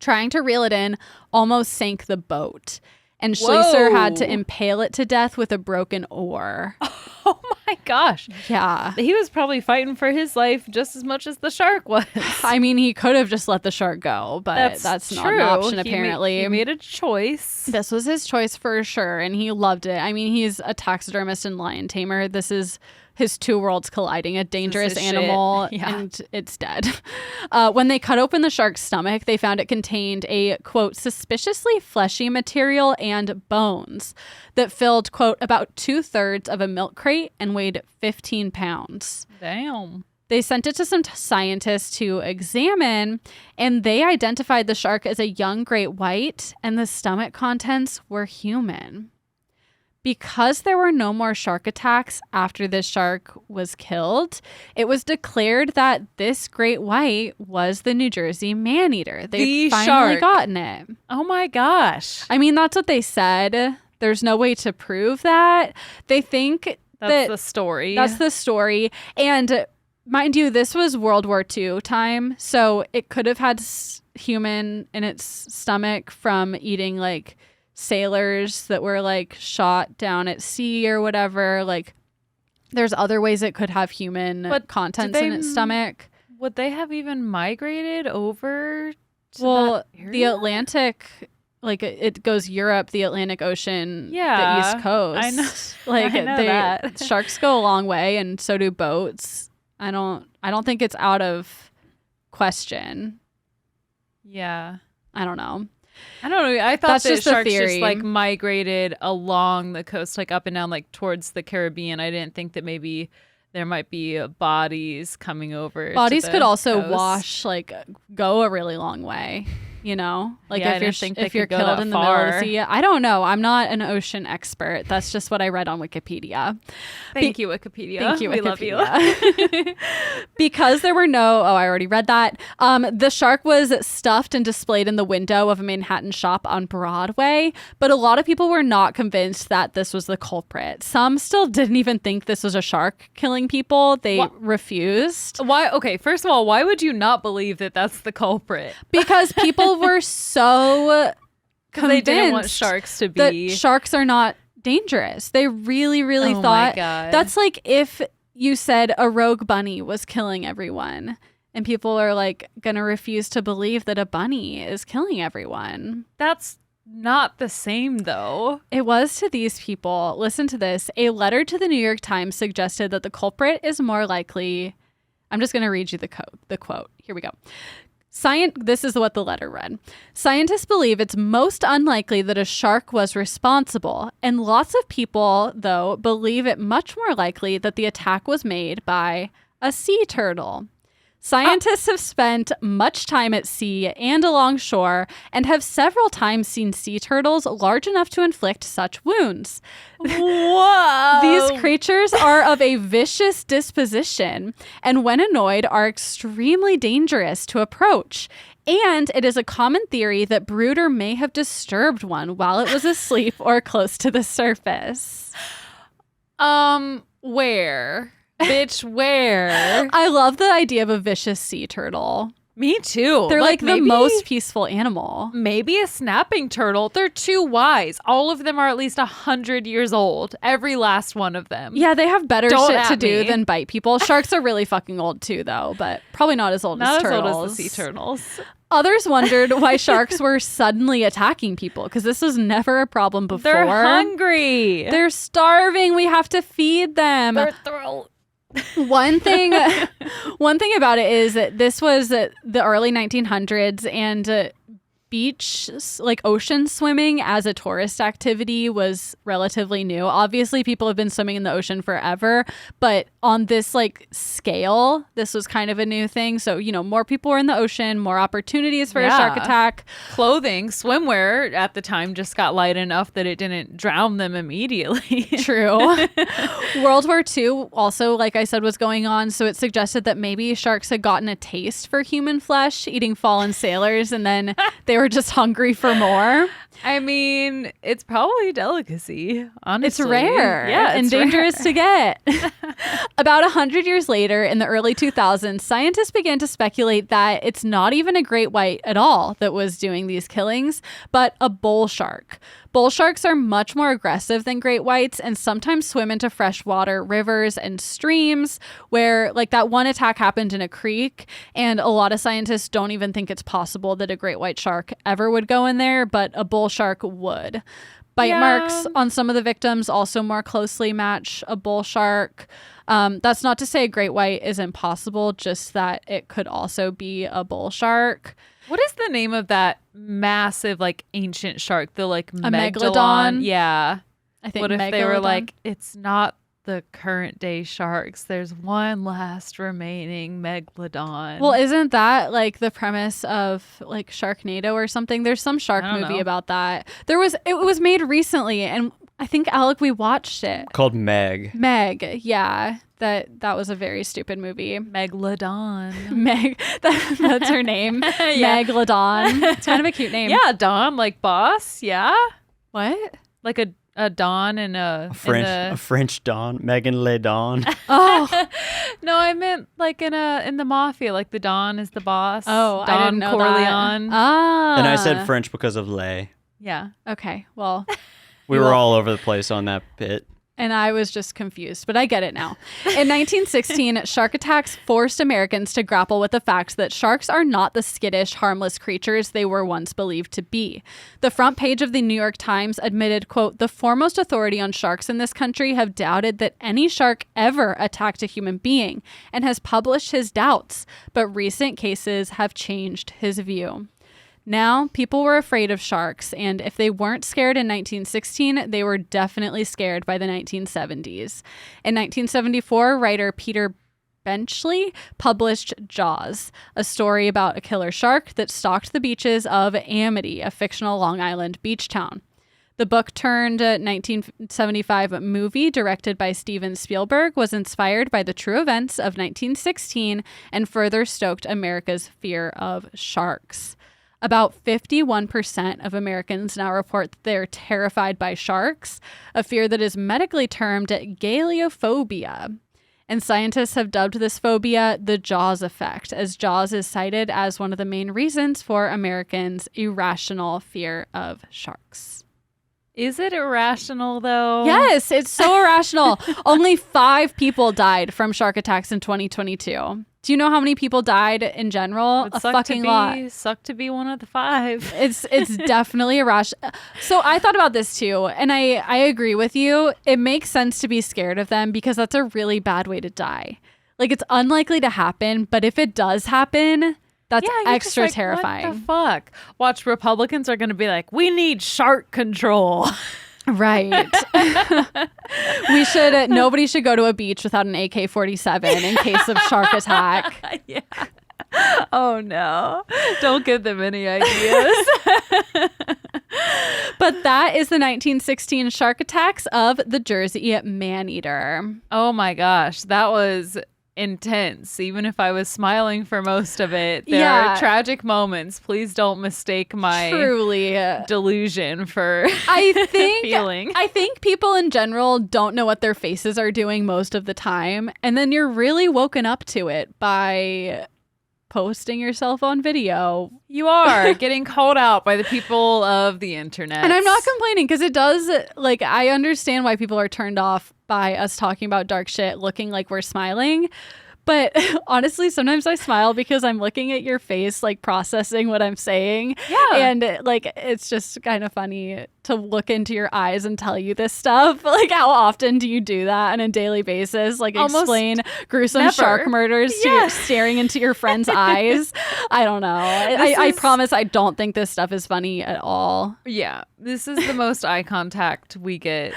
Trying to reel it in almost sank the boat, and Schlieser had to impale it to death with a broken oar. Oh my gosh. Yeah. He was probably fighting for his life just as much as the shark was. I mean, he could have just let the shark go, but that's not an option, apparently. He made a choice. This was his choice for sure, and he loved it. I mean, he's a taxidermist and lion tamer. This is his two worlds colliding, a dangerous his animal, shit. Yeah. and it's dead. When they cut open the shark's stomach, they found it contained a, quote, suspiciously fleshy material and bones that filled, quote, about 2/3 of a milk crate and weighed 15 pounds. Damn. They sent it to some scientists to examine, and they identified the shark as a young great white, and the stomach contents were human. Because there were no more shark attacks after this shark was killed, it was declared that this great white was the New Jersey man-eater. They'd finally gotten it. Oh my gosh. I mean, that's what they said. There's no way to prove that. They think That's the story. That's the story. And mind you, this was World War II time, so it could have had human in its stomach from eating like sailors that were like shot down at sea or whatever. Like there's other ways it could have human contents in its stomach. Would they have even migrated over to Well, that area? the Atlantic, like it goes Europe, the Atlantic Ocean, Yeah, the East Coast. I know. Like I know that. sharks go a long way, and so do boats. I don't think it's out of question. Yeah. I don't know. I don't know. I thought That's that just a sharks theory. just like migrated along the coast, like up and down, like towards the Caribbean. I didn't think that maybe there might be bodies coming over. Bodies to could the also coast. wash, like go a really long way. You know, like Yeah, I if you're didn't think they if you're could go killed that in the middle of the far. sea. I don't know. I'm not an ocean expert. That's just what I read on Wikipedia. Thank you, Wikipedia. Thank you, We love you. Wikipedia. Because there were I already read that. The shark was stuffed and displayed in the window of a Manhattan shop on Broadway, but a lot of people were not convinced that this was the culprit. Some still didn't even think this was a shark killing people. They refused. Why? Okay, first of all, why would you not believe that that's the culprit? Because people were so Because they didn't want convinced sharks to that be. sharks are not dangerous. They really, really Oh my thought God. that's like if you said a rogue bunny was killing everyone, and people are like gonna refuse to believe that a bunny is killing everyone. That's not the same, though. It was to these people. Listen to this. A letter to the New York Times suggested that the culprit is more likely. I'm just gonna read you the quote. Here we go. This is what the letter read. Scientists believe it's most unlikely that a shark was responsible, and lots of people, though, believe it much more likely that the attack was made by a sea turtle. Scientists have spent much time at sea and along shore and have several times seen sea turtles large enough to inflict such wounds. Whoa! These creatures are of a vicious disposition and, when annoyed, are extremely dangerous to approach. And it is a common theory that Brooder may have disturbed one while it was asleep or close to the surface. Where? Bitch, where? I love the idea of a vicious sea turtle. Me too. They're like the maybe- most peaceful animal. Maybe a snapping turtle. They're too wise. All of them are at least 100 years old. Every last one of them. Yeah, they have better Don't shit to at do me. than bite people. Sharks are really fucking old too, though, but probably not as old Not as as turtles. old as the sea turtles. Others wondered why sharks were suddenly attacking people, because this was never a problem before. They're hungry. They're starving. We have to feed them. Their throat. One thing about it is that this was the early 1900s, and beach, like ocean swimming as a tourist activity was relatively new. Obviously, people have been swimming in the ocean forever, but on this like scale, this was kind of a new thing. So, you know, more people were in the ocean, more opportunities for a shark Yeah. attack. Clothing, swimwear at the time just got light enough that it didn't drown them immediately. True. World War II also, like I said, was going on. So it suggested that maybe sharks had gotten a taste for human flesh, eating fallen sailors, and then they were just hungry for more. I mean, it's probably a delicacy, honestly. It's rare, Yeah, and it's dangerous rare. to get. About 100 years later, in the early 2000s, scientists began to speculate that it's not even a great white at all that was doing these killings, but a bull shark. Bull sharks are much more aggressive than great whites and sometimes swim into freshwater rivers and streams where, like, that one attack happened in a creek, and a lot of scientists don't even think it's possible that a great white shark ever would go in there, but a bull shark would. Bite marks on some of the victims also more closely match a bull shark. That's not to say a great white isn't possible, just that it could also be a bull shark. What is the name of that massive, like, ancient shark? The, like, megalodon? Yeah. I think What if they were megalodon. like, it's not the current day sharks. There's one last remaining megalodon. Well, isn't that like the premise of like Sharknado or something? There's some shark I don't movie know. about that. It was made recently, and I think Alec, we watched it. Called Meg. Meg, yeah. That was a very stupid movie. megalodon. Meg, that's her name. Yeah. Megalodon. It's kind of a cute name. Yeah, Don, like boss. Yeah. What? Like a a Don and A French Don, Megan Le Don. Oh, No, I meant like in the mafia, like the Don is the boss. oh, Don I didn't know Corleone. that. Ah. And I said French because of Le. Yeah. Okay, well, We were all over the place on that bit. and I was just confused, but I get it now. In 1916, shark attacks forced Americans to grapple with the fact that sharks are not the skittish, harmless creatures they were once believed to be. The front page of the New York Times admitted, quote, "The foremost authority on sharks in this country have doubted that any shark ever attacked a human being and has published his doubts, but recent cases have changed his view." Now, people were afraid of sharks, and if they weren't scared in 1916, they were definitely scared by the 1970s. In 1974, writer Peter Benchley published Jaws, a story about a killer shark that stalked the beaches of Amity, a fictional Long Island beach town. The book turned 1975 movie directed by Steven Spielberg was inspired by the true events of 1916 and further stoked America's fear of sharks. About 51% of Americans now report that they're terrified by sharks, a fear that is medically termed galeophobia. And scientists have dubbed this phobia the Jaws effect, as Jaws is cited as one of the main reasons for Americans' irrational fear of sharks. Is it irrational, though? Yes, it's so irrational. Only 5 people died from shark attacks in 2022. Do you know how many people died in general? It A fucking lot. Sucked to be one of the 5. It's definitely irrational. So I thought about this too, and I agree with you. It makes sense to be scared of them because that's a really bad way to die. Like, it's unlikely to happen, but if it does happen, that's you're extra just like, terrifying. What the fuck? Watch, Republicans are going to be like, we need shark control. Right. Nobody should go to a beach without an AK-47 in case of shark attack. Yeah. Oh, no. Don't give them any ideas. But that is the 1916 shark attacks of the Jersey Maneater. Oh, my gosh. That was intense. Even if I was smiling for most of it, there are tragic moments. Please don't mistake my truly delusion for feeling. I think people in general don't know what their faces are doing most of the time, and then you're really woken up to it by posting yourself on video. You are getting called out by the people of the internet. And I'm not complaining because it does, like, I understand why people are turned off by us talking about dark shit looking like we're smiling. But honestly, sometimes I smile because I'm looking at your face, like processing what I'm saying. Yeah. And like, it's just kind of funny to look into your eyes and tell you this stuff. Like, how often do you do that on a daily basis? Like, almost explain gruesome never. Shark murders to your, staring into your friend's eyes. I don't know. I promise I don't think this stuff is funny at all. Yeah. This is the most eye contact we get.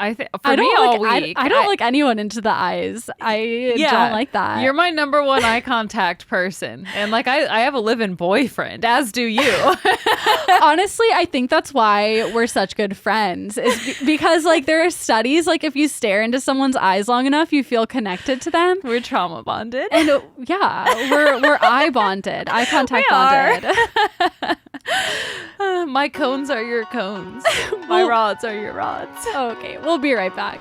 I think I don't all look, week. I don't look anyone into the eyes. I don't like that. You're my number one eye contact person. And like I have a live-in boyfriend, as do you. Honestly, I think that's why we're such good friends. Is because like there are studies, like if you stare into someone's eyes long enough, you feel connected to them. We're trauma bonded. And we're eye bonded, eye contact bonded. My cones are your cones. My rods are your rods. Okay, we'll be right back.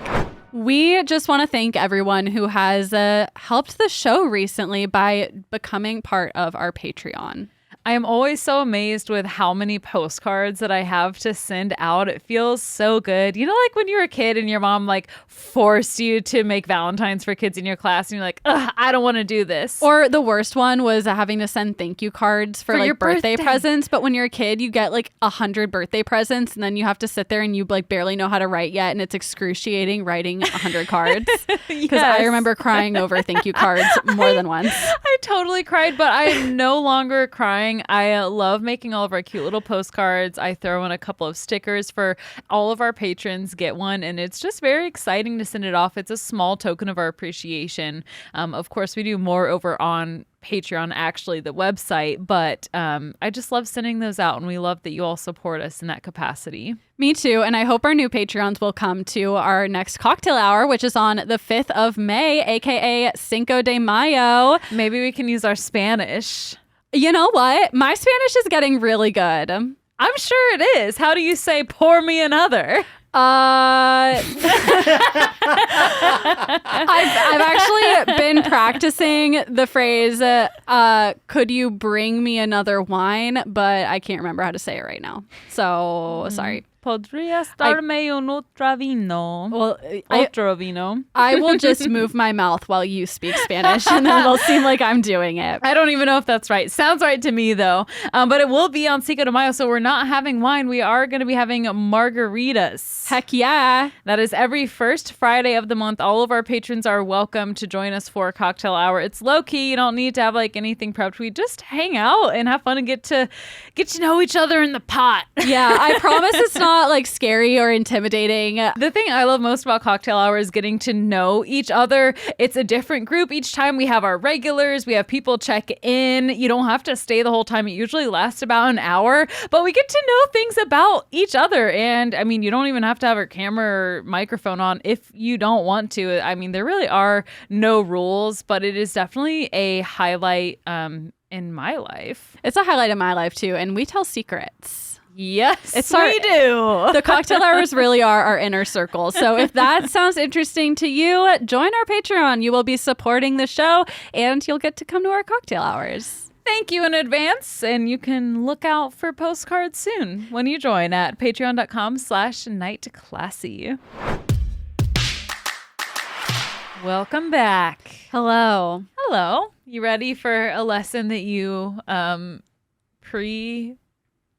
We just want to thank everyone who has helped the show recently by becoming part of our Patreon. I am always so amazed with how many postcards that I have to send out. It feels so good. You know, like when you were a kid and your mom like forced you to make Valentines for kids in your class and you're like, ugh, I don't want to do this. Or the worst one was having to send thank you cards for like your birthday presents. But when you're a kid, you get like 100 birthday presents and then you have to sit there and you like barely know how to write yet. And it's excruciating writing 100 cards. Because I remember crying over thank you cards more than once. I totally cried, but I am no longer crying. I love making all of our cute little postcards. I throw in a couple of stickers for all of our patrons get one, and it's just very exciting to send it off. It's a small token of our appreciation. Of course, we do more over on Patreon, actually, the website, but I just love sending those out, and we love that you all support us in that capacity. Me too, and I hope our new Patreons will come to our next cocktail hour, which is on the 5th of May, aka Cinco de Mayo. Maybe we can use our Spanish. You know what? My Spanish is getting really good. I'm sure it is. How do you say, pour me another? I've actually been practicing the phrase, could you bring me another wine? But I can't remember how to say it right now. So, sorry. Podrías darme un otro vino. Well, Otro vino. I will just move my mouth while you speak Spanish, and then it'll seem like I'm doing it. I don't even know if that's right. Sounds right to me, though. But it will be on Cinco de Mayo, so we're not having wine. We are going to be having margaritas. Heck yeah. That is every first Friday of the month. All of our patrons are welcome to join us for a cocktail hour. It's low key. You don't need to have like anything prepped. We just hang out and have fun and get to know each other in the pot. Yeah, I promise it's not like scary or intimidating. The thing I love most about cocktail hour is getting to know each other. It's a different group each time. We have our regulars. We have people check in. You don't have to stay the whole time. It usually lasts about an hour, but we get to know things about each other. And I mean, you don't even have to have a camera or microphone on if you don't want to. I mean, there really are no rules, but it is definitely a highlight in my life. It's a highlight of my life too, and we tell secrets. Yes, we do. The cocktail hours really are our inner circle. So if that sounds interesting to you, join our Patreon. You will be supporting the show, and you'll get to come to our cocktail hours. Thank you in advance, and you can look out for postcards soon when you join at patreon.com/nightclassy. Welcome back. Hello. Hello. You ready for a lesson that you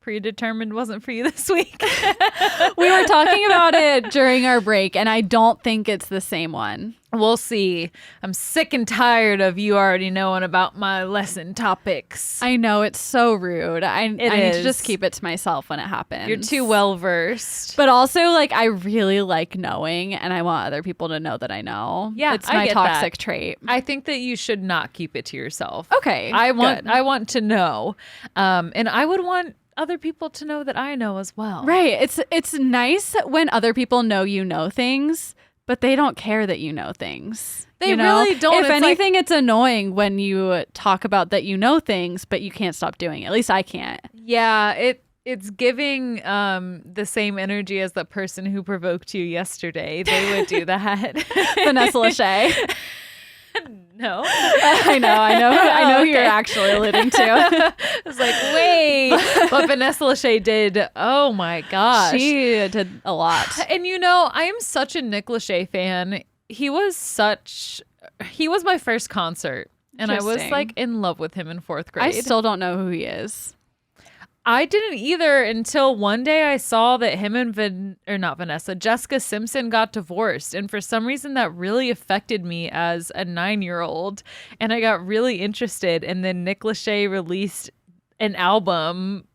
predetermined wasn't for you this week? We were talking about it during our break, and I don't think it's the same one. We'll see. I'm sick and tired of you already knowing about my lesson topics. I know, it's so rude. I need to is. just keep it to myself when it happens. You're too well versed. But also, like, I really like knowing, and I want other people to know that I know. Yeah, it's I my get toxic that. trait. I think that you should not keep it to yourself. Okay, I good. want to know. And I would want other people to know that I know as well. Right. It's nice when other people know you know things, but they don't care that you know things. They you know? really don't. If It's anything, it's annoying when you talk about that you know things, but you can't stop doing it. At least I can't. Yeah, it's giving the same energy as the person who provoked you yesterday. They would do that. Vanessa Lachey. No. I know who you're actually alluding to. I was like, wait. But Vanessa Lachey did. Oh my gosh. She did a lot. And you know, I am such a Nick Lachey fan. He was my first concert. And I was Interesting. like in love with him in fourth grade. I still don't know who he is. I didn't either until one day I saw that him and Jessica Simpson got divorced. And for some reason that really affected me as a 9-year-old. And I got really interested. And then Nick Lachey released an album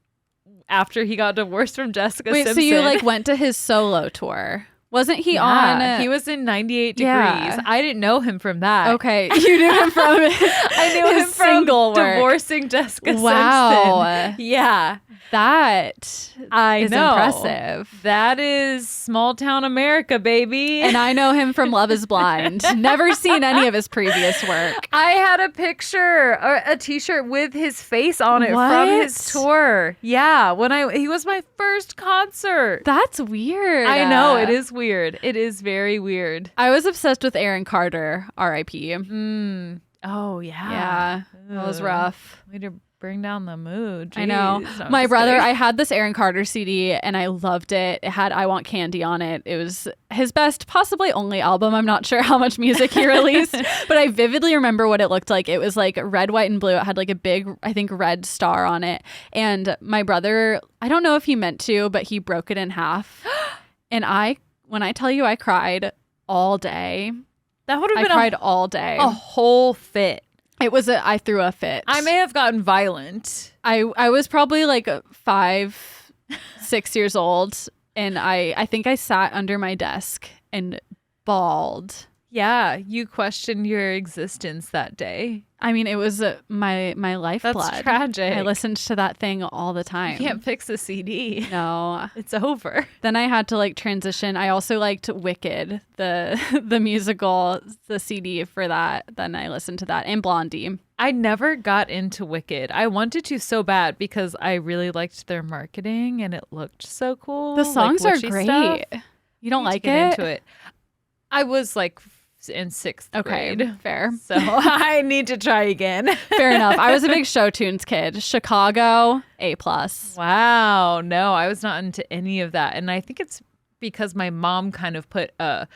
after he got divorced from Jessica Simpson. So you like went to his solo tour. Wasn't he on? He was in 98 Degrees. Yeah. I didn't know him from that. Okay. You knew him from I knew him his single from work. divorcing Jessica Wow. Simpson. Yeah. That is know. impressive. That is small town America, baby. And I know him from Love is Blind. Never seen any of his previous work. I had a picture, a t-shirt with his face on it from his tour. Yeah, he was my first concert. That's weird. I know, it is weird. It is very weird. I was obsessed with Aaron Carter, R.I.P. Oh, yeah. Yeah, that was rough. Way to bring down the mood. Jeez. I know. No, My just brother, kidding. I had this Aaron Carter CD and I loved it. It had I Want Candy on it. It was his best, possibly only album. I'm not sure how much music he released, but I vividly remember what it looked like. It was like red, white, and blue. It had like a big, I think, red star on it. And my brother, I don't know if he meant to, but he broke it in half. And when I tell you I cried all day, That would have been cried all day. a whole fit. It was I threw a fit. I may have gotten violent. I was probably like 5, 6 years old, and I think I sat under my desk and bawled. Yeah, you questioned your existence that day. I mean, it was my lifeblood. That's tragic. I listened to that thing all the time. You can't fix a CD. No. It's over. Then I had to like transition. I also liked Wicked, the musical, the CD for that. Then I listened to that, and Blondie. I never got into Wicked. I wanted to so bad because I really liked their marketing and it looked so cool. The songs like are witchy great. stuff. You don't like get it? into it. I was like in 6th Okay, grade. fair. So I need to try again. Fair enough. I was a big show tunes kid. Chicago, A+. Wow. No, I was not into any of that. And I think it's because my mom kind of put a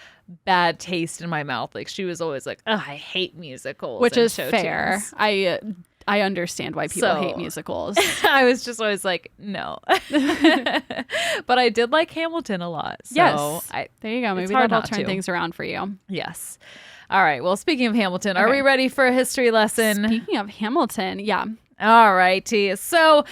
bad taste in my mouth. Like she was always like, "Oh, I hate musicals," Which and is show fair. tunes. I understand why people So- hate musicals. I was just always like, no. But I did like Hamilton a lot. So Yes. There you go. Maybe hard that'll not turn to. things around for you. yes. All right. Well, speaking of Hamilton, are Okay. we ready for a history lesson? Speaking of Hamilton, yeah. All righty. So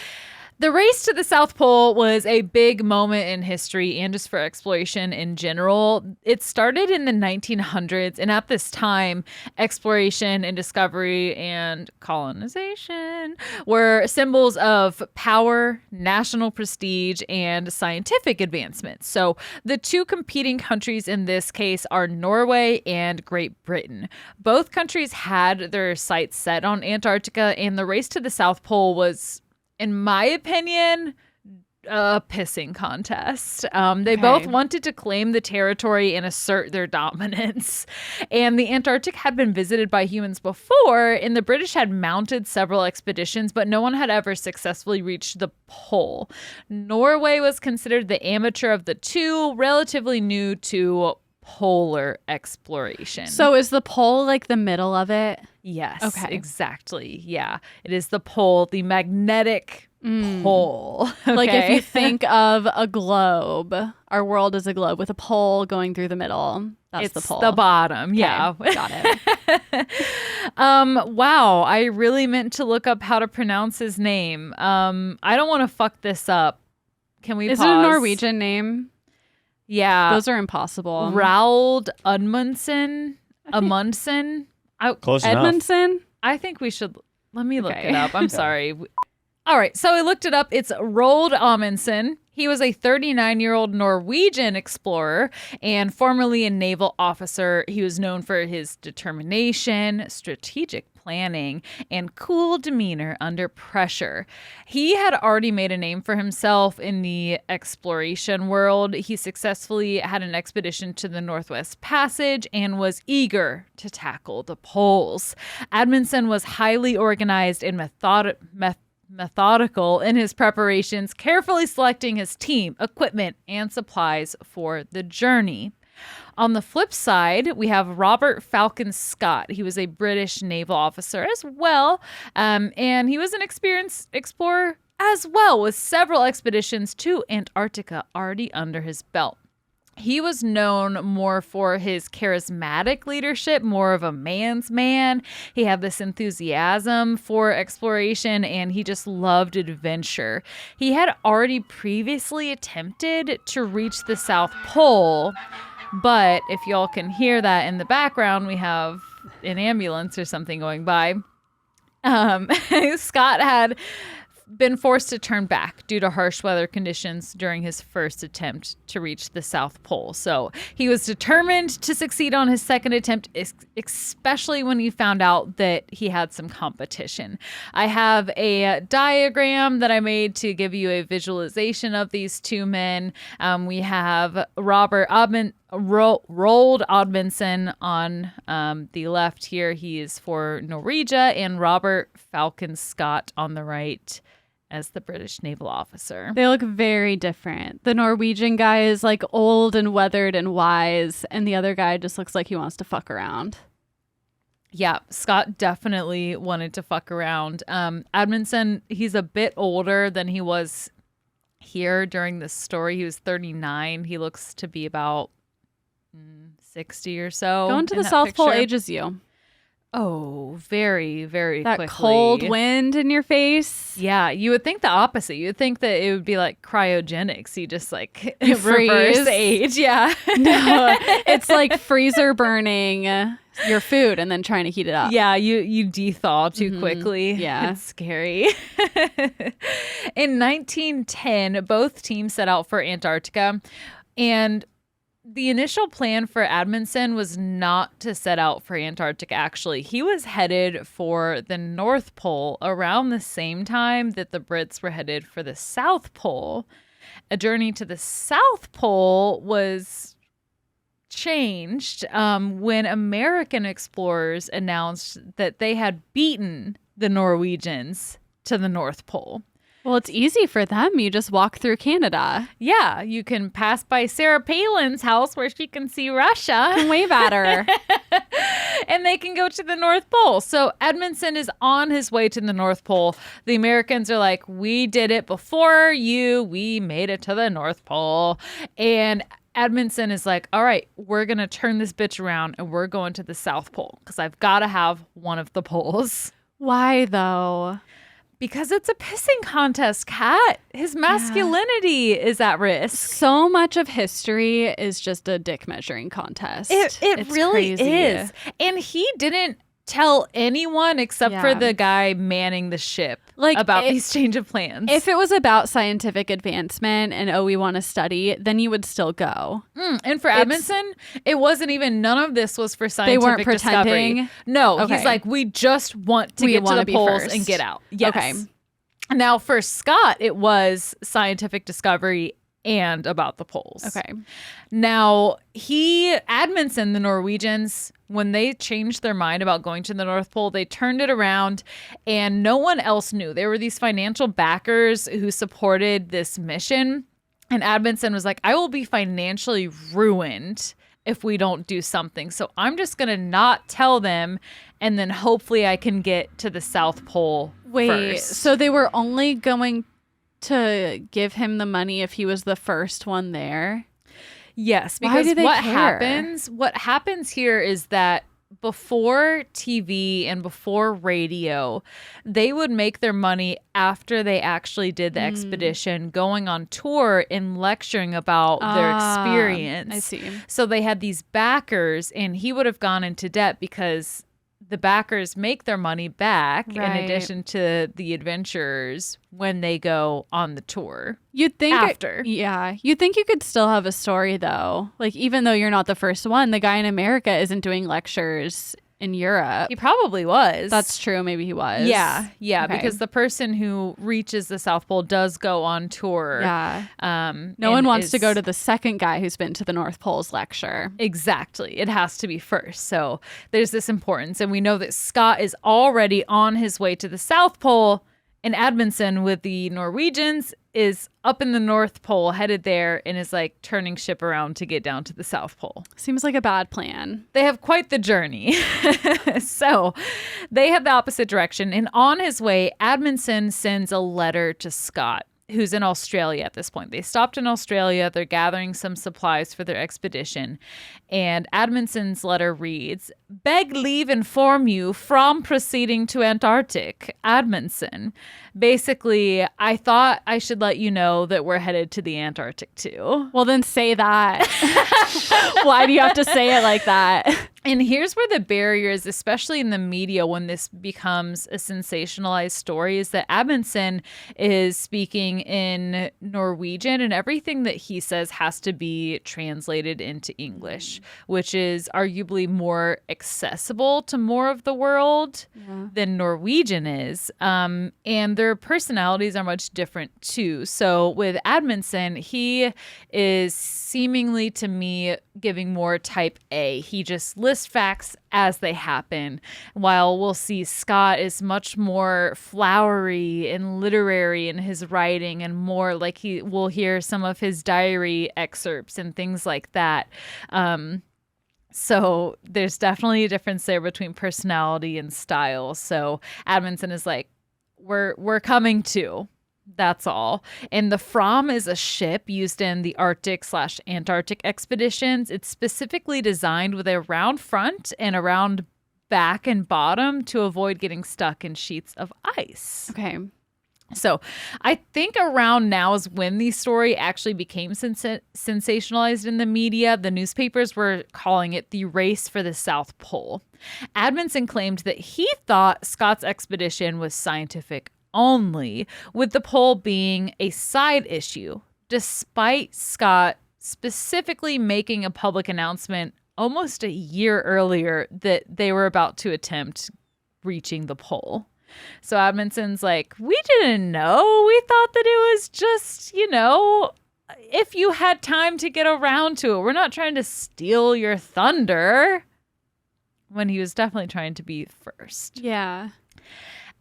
the race to the South Pole was a big moment in history and just for exploration in general. It started in the 1900s, and at this time, exploration and discovery and colonization were symbols of power, national prestige, and scientific advancement. So the two competing countries in this case are Norway and Great Britain. Both countries had their sights set on Antarctica, and the race to the South Pole was, in my opinion, a pissing contest. They both wanted to claim the territory and assert their dominance. And the Antarctic had been visited by humans before, and the British had mounted several expeditions, but no one had ever successfully reached the pole. Norway was considered the amateur of the two, relatively new to polar exploration. So is the pole like the middle of it? Yes, Okay. exactly. Yeah, it is the pole, the magnetic pole. Like if okay? you think of a globe, our world is a globe with a pole going through the middle. That's it's the pole. the bottom. Okay, Yeah. got it. Wow, I really meant to look up how to pronounce his name. I don't want to fuck this up. Can we Is pause? it a Norwegian name? Yeah. Those are impossible. Raold Amundsen. Close enough. Edmundson? I think we should. Let me look Okay. it up. I'm sorry. All right. So I looked it up. It's Roald Amundsen. He was a 39-year-old Norwegian explorer and formerly a naval officer. He was known for his determination, strategic planning, and cool demeanor under pressure. He had already made a name for himself in the exploration world. He successfully had an expedition to the Northwest Passage and was eager to tackle the poles. Amundsen was highly organized and methodical in his preparations, carefully selecting his team, equipment, and supplies for the journey. On the flip side, we have Robert Falcon Scott. He was a British naval officer as well, and he was an experienced explorer as well, with several expeditions to Antarctica already under his belt. He was known more for his charismatic leadership, more of a man's man. He had this enthusiasm for exploration, and he just loved adventure. He had already previously attempted to reach the South Pole, but if y'all can hear that in the background, we have an ambulance or something going by. Scott had been forced to turn back due to harsh weather conditions during his first attempt to reach the South Pole. So he was determined to succeed on his second attempt, especially when he found out that he had some competition. I have a diagram that I made to give you a visualization of these two men. We have Roald Amundsen on the left here. He is for Norwegia, and Robert Falcon Scott on the right as the British naval officer. They look very different. The Norwegian guy is like old and weathered and wise, and the other guy just looks like he wants to fuck around. Yeah, Scott definitely wanted to fuck around. Amundsen, he's a bit older than he was here during this story. He was 39. He looks to be about 60 or so. Going to in the that South Pole picture. ages you. Oh, very, very That quickly. cold wind in your face. Yeah, you would think the opposite. You would think that it would be like cryogenics. You just like You reverse freeze. age. Yeah. No, it's like freezer burning your food and then trying to heat it up. Yeah, you dethaw too quickly. Yeah. It's scary. In 1910, both teams set out for Antarctica, and the initial plan for Amundsen was not to set out for Antarctica, actually. He was headed for the North Pole around the same time that the Brits were headed for the South Pole. A journey to the South Pole was changed when American explorers announced that they had beaten the Norwegians to the North Pole. Well, it's easy for them. You just walk through Canada. Yeah, you can pass by Sarah Palin's house where she can see Russia. And wave at her. And they can go to the North Pole. So Edmondson is on his way to the North Pole. The Americans are like, we did it before you. We made it to the North Pole. And Edmondson is like, all right, we're going to turn this bitch around and we're going to the South Pole because I've got to have one of the poles. Why, though? Because it's a pissing contest, Kat. His masculinity is at risk. So much of history is just a dick measuring contest. It really crazy. is. And he didn't tell anyone except for the guy manning the ship about these change of plans. If it was about scientific advancement and, we want to study, then you would still go. And for Edmondson, it wasn't even, none of this was for scientific They weren't pretending? discovery. No, Okay. he's like, we just want to get to the poles first. and get out. Yes. Okay. Now, for Scott, it was scientific discovery and about the poles. Okay. Now, Edmondson, the Norwegians, when they changed their mind about going to the North Pole, they turned it around and no one else knew. There were these financial backers who supported this mission. And Edmondson was like, I will be financially ruined if we don't do something. So I'm just going to not tell them. And then hopefully I can get to the South Pole first. So they were only going to give him the money if he was the first one there? Yes, Why because do they care? What happens here is that before TV and before radio, they would make their money after they actually did the expedition, going on tour and lecturing about their experience. I see. So they had these backers, and he would have gone into debt because the backers make their money back in addition to the adventurers when they go on the tour. You'd think after. You'd think you could still have a story though. Like even though you're not the first one, the guy in America isn't doing lectures in Europe. He probably was. That's true. Maybe he was. Yeah, Okay. because the person who reaches the South Pole does go on tour. Yeah. No and one wants to go to the second guy who's been to the North Pole's lecture. Exactly. It has to be first. So there's this importance. And we know that Scott is already on his way to the South Pole, and Edmondson with the Norwegians is up in the North Pole, headed there, and is like turning ship around to get down to the South Pole. Seems like a bad plan. They have quite the journey. So they head the opposite direction. And on his way, Edmondson sends a letter to Scott, who's in Australia at this point. They stopped in Australia. They're gathering some supplies for their expedition. And Edmondson's letter reads, "Beg leave inform you from proceeding to Antarctic. Edmondson." Basically, I thought I should let you know that we're headed to the Antarctic too. Well, then say that. Why do you have to say it like that? And here's where the barrier is, especially in the media when this becomes a sensationalized story, is that Amundsen is speaking in Norwegian and everything that he says has to be translated into English, which is arguably more accessible to more of the world than Norwegian is. And their personalities are much different too. So with Amundsen, he is seemingly to me giving more type A. He just lists facts as they happen, while we'll see Scott is much more flowery and literary in his writing, and more like we'll hear some of his diary excerpts and things like that. So there's definitely a difference there between personality and style. So Amundsen is like, we're coming too. That's all. And the Fram is a ship used in the Arctic/Antarctic expeditions. It's specifically designed with a round front and a round back and bottom to avoid getting stuck in sheets of ice. Okay. So I think around now is when the story actually became sensationalized in the media. The newspapers were calling it the race for the South Pole. Amundsen claimed that he thought Scott's expedition was scientific only, with the pole being a side issue, despite Scott specifically making a public announcement almost a year earlier that they were about to attempt reaching the pole. So Amundsen's like, we didn't know. We thought that it was just, if you had time to get around to it. We're not trying to steal your thunder. When he was definitely trying to be first. Yeah.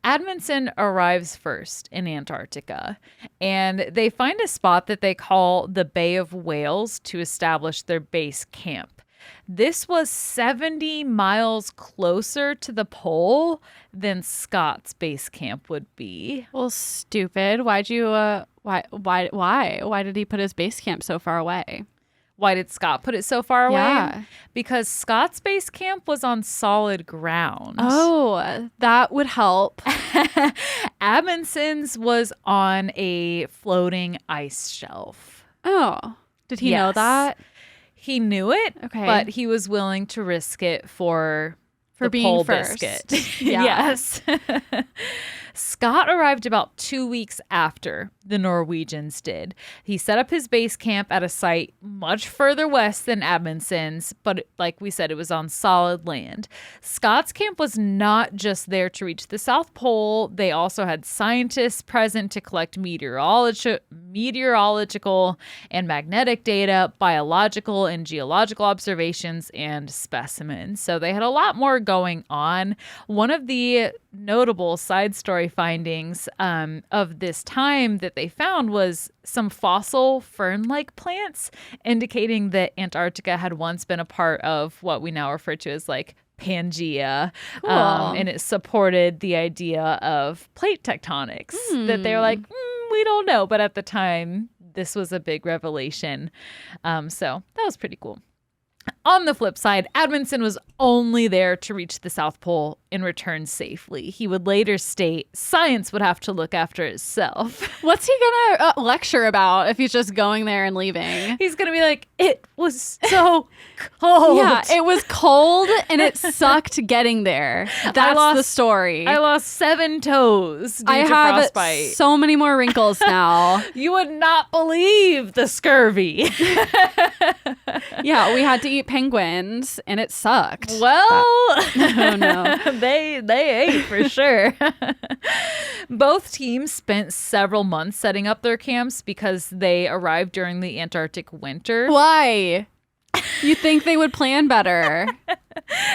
Amundsen arrives first in Antarctica, and they find a spot that they call the Bay of Whales to establish their base camp. This was 70 miles closer to the pole than Scott's base camp would be. Well, stupid. Why'd you, why did he put his base camp so far away? Why did Scott put it so far away? Yeah. Because Scott's base camp was on solid ground. Oh, that would help. Amundsen's was on a floating ice shelf. Oh, did he know Yes. that? He knew it, Okay. but he was willing to risk it for the being pole first. biscuit. Yeah. Yes. Scott arrived about 2 weeks after the Norwegians did. He set up his base camp at a site much further west than Amundsen's, but like we said, it was on solid land. Scott's camp was not just there to reach the South Pole. They also had scientists present to collect meteorological and magnetic data, biological and geological observations, and specimens. So they had a lot more going on. One of the notable side story findings of this time that they found was some fossil fern-like plants, indicating that Antarctica had once been a part of what we now refer to as like Pangea. Cool. And it supported the idea of plate tectonics, that they were like, we don't know. But at the time, this was a big revelation. So that was pretty cool. On the flip side, Amundsen was only there to reach the South Pole and return safely. He would later state science would have to look after itself. What's he gonna lecture about if he's just going there and leaving? He's going to be like, it was so cold. Yeah, it was cold and it sucked getting there. That's the story. I lost 7 toes due I to have frostbite. so many more wrinkles now. You would not believe the scurvy. Yeah, we had to eat penguins and it sucked. Well, Oh no. they ate for sure. Both teams spent several months setting up their camps because they arrived during the Antarctic winter. Why? You think they would plan better?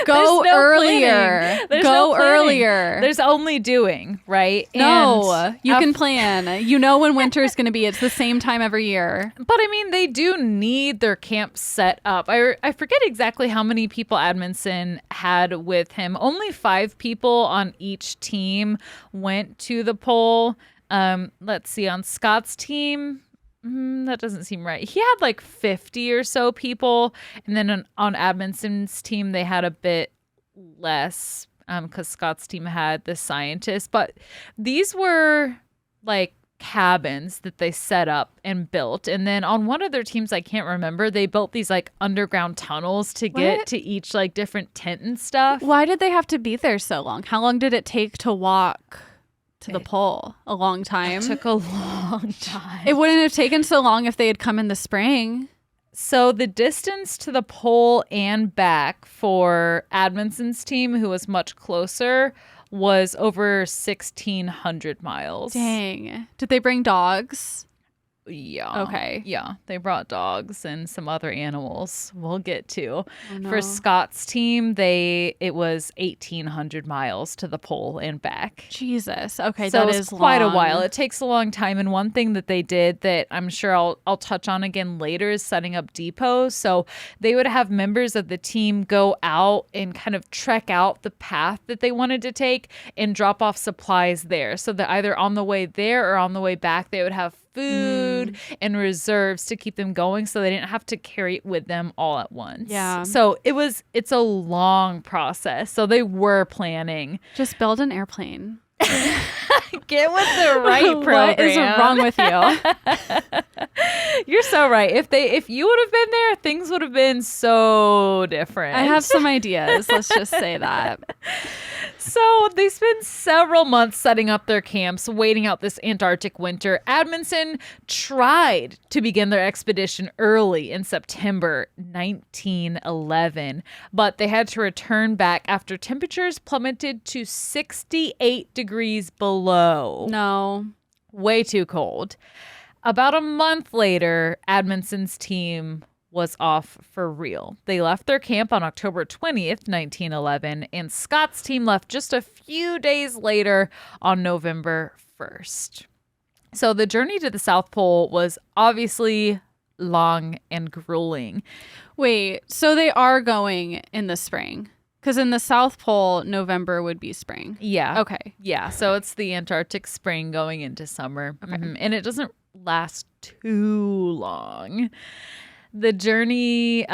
Go There's no earlier. planning. There's Go no planning. earlier. There's only doing, right? No, And you can plan. You know when winter's going to be. It's the same time every year. But I mean, they do need their camp set up. I forget exactly how many people Amundsen had with him. Only 5 people on each team went to the pole. Let's see, on Scott's team, that doesn't seem right. He had like 50 or so people. And then on Amundsen's team, they had a bit less because Scott's team had the scientists. But these were like cabins that they set up and built. And then on one of their teams, I can't remember, they built these like underground tunnels to get What? to each like different tent and stuff. Why did they have to be there so long? How long did it take to walk to the pole? A long time. It took a long time. It wouldn't have taken so long if they had come in the spring. So the distance to the pole and back for Amundsen's team, who was much closer, was over 1,600 miles. Dang. Did they bring dogs? Yeah. Okay. Yeah. They brought dogs and some other animals we'll get to. Oh, no. For Scott's team, it was 1,800 miles to the pole and back. Jesus. Okay, So that it's is quite long. a while. It takes a long time. And one thing that they did that I'm sure I'll touch on again later is setting up depots. So they would have members of the team go out and kind of trek out the path that they wanted to take and drop off supplies there. So that either on the way there or on the way back, they would have food and reserves to keep them going so they didn't have to carry it with them all at once. Yeah. So it's a long process. So they were planning. Just build an airplane. Get with the right program. What is wrong with you? You're so right. If you would have been there, things would have been so different. I have some ideas. Let's just say that. So they spent several months setting up their camps, waiting out this Antarctic winter. Amundsen tried to begin their expedition early in September 1911, but they had to return back after temperatures plummeted to 68 degrees below. No. Way too cold. About a month later, Admondson's team was off for real. They left their camp on October 20th, 1911, and Scott's team left just a few days later on November 1st. So the journey to the South Pole was obviously long and grueling. Wait, so they are going in the spring? Because in the South Pole, November would be spring. Yeah. Okay. Yeah, so it's the Antarctic spring going into summer. Okay. And it doesn't last too long. The journey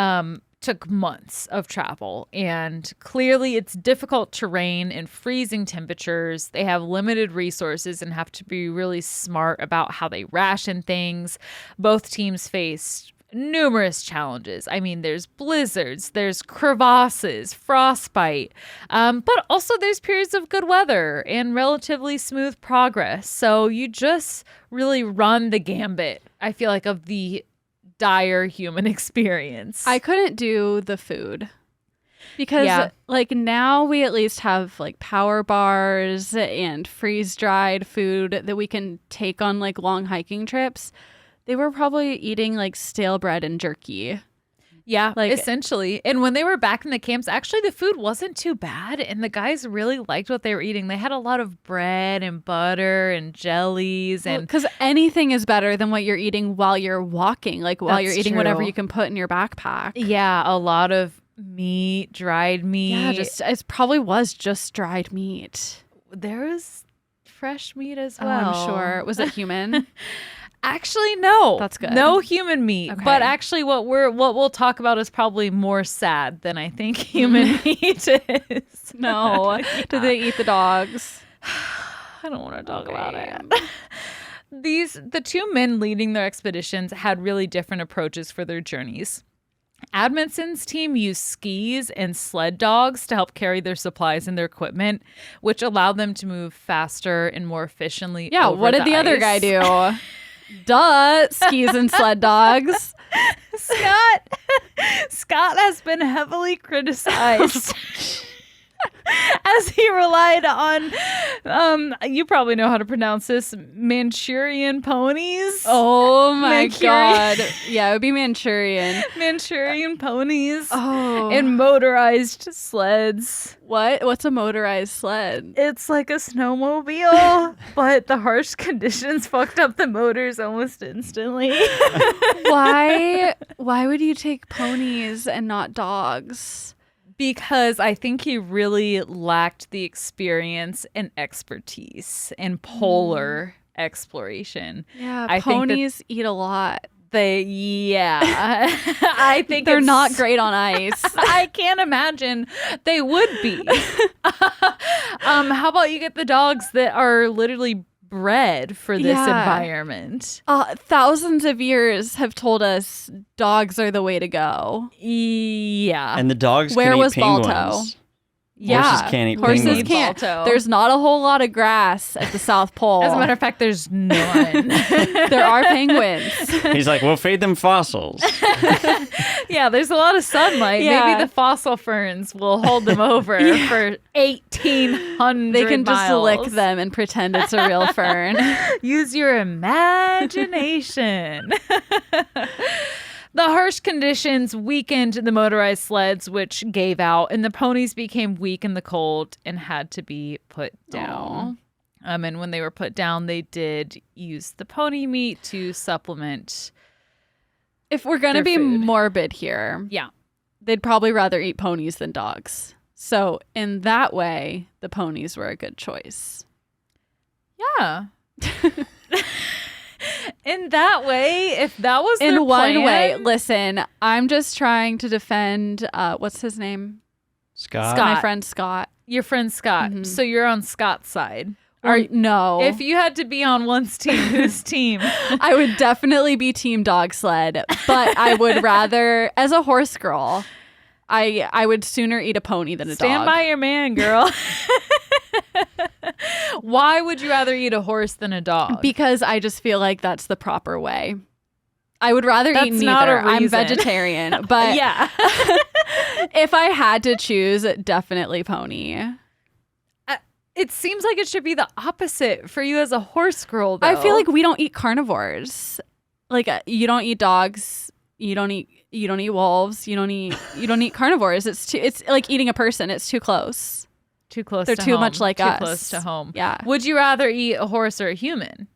took months of travel, and clearly it's difficult terrain and freezing temperatures. They have limited resources and have to be really smart about how they ration things. Both teams faced numerous challenges. I mean, there's blizzards, there's crevasses, frostbite, but also there's periods of good weather and relatively smooth progress. So you just really run the gambit, I feel like, of the dire human experience. I couldn't do the food because like now we at least have like power bars and freeze dried food that we can take on like long hiking trips. They were probably eating like stale bread and jerky. Yeah, like essentially. And when they were back in the camps, actually the food wasn't too bad, and the guys really liked what they were eating. They had a lot of bread and butter and jellies, and because anything is better than what you're eating while you're walking, like while you're eating whatever you can put in your backpack. Yeah, a lot of meat, dried meat. Yeah, it probably was just dried meat. There was fresh meat as Oh, well. I'm sure. Was it human? Actually, no. That's good. No human meat. Okay. But actually what we'll talk about is probably more sad than I think human meat is. No. Yeah. Did they eat the dogs? I don't want to talk about it. The two men leading their expeditions had really different approaches for their journeys. Admondson's team used skis and sled dogs to help carry their supplies and their equipment, which allowed them to move faster and more efficiently. Yeah, over what did the other ice. guy do? Duh, skis and sled dogs. Scott has been heavily criticized as he relied on, you probably know how to pronounce this, Manchurian ponies. Oh my Manchurian. God. Yeah, it would be Manchurian. Manchurian ponies. Oh. And motorized sleds. What? What's a motorized sled? It's like a snowmobile, but the harsh conditions fucked up the motors almost instantly. Why would you take ponies and not dogs? Because I think he really lacked the experience and expertise in polar exploration. Yeah, I think ponies eat a lot. I think They're not great on ice. I can't imagine they would be. How about you get the dogs that are literally bred for this environment? Thousands of years have told us dogs are the way to go. Yeah. And the dogs Where can was eat penguins. Balto? Horses can't eat Horses penguins. can't. Balto. There's not a whole lot of grass at the South Pole. As a matter of fact, there's none. There are penguins. He's like, we'll feed them fossils. Yeah, there's a lot of sunlight. Yeah. Maybe the fossil ferns will hold them over for 1,800 They can just miles. lick them and pretend it's a real fern. Use your imagination. The harsh conditions weakened the motorized sleds, which gave out, and the ponies became weak in the cold and had to be put down. And when they were put down, they did use the pony meat to supplement. If we're going to Their be food. morbid here, Yeah. they'd probably rather eat ponies than dogs. So in that way, the ponies were a good choice. Yeah. In that way, if that was their In one plan, way, listen, I'm just trying to defend, what's his name? Scott. My friend Scott. your friend Scott. Mhm. So you're on Scott's side. No. If you had to be on one's team, whose team? I would definitely be team dog sled, but I would rather, as a horse girl, I would sooner eat a pony than a dog. Stand by your man, girl. Why would you rather eat a horse than a dog? Because I just feel like that's the proper way. I would rather eat That's not a neither. I'm reason. vegetarian, but yeah. if I had to choose, definitely pony. it seems like it should be the opposite for you as a horse girl, though. I feel like we don't eat carnivores. Like you don't eat dogs. You don't eat wolves. You don't eat carnivores. It's like eating a person. It's too close. Too close. They're to too home. much like too us. Close to home. Yeah. Would you rather eat a horse or a human?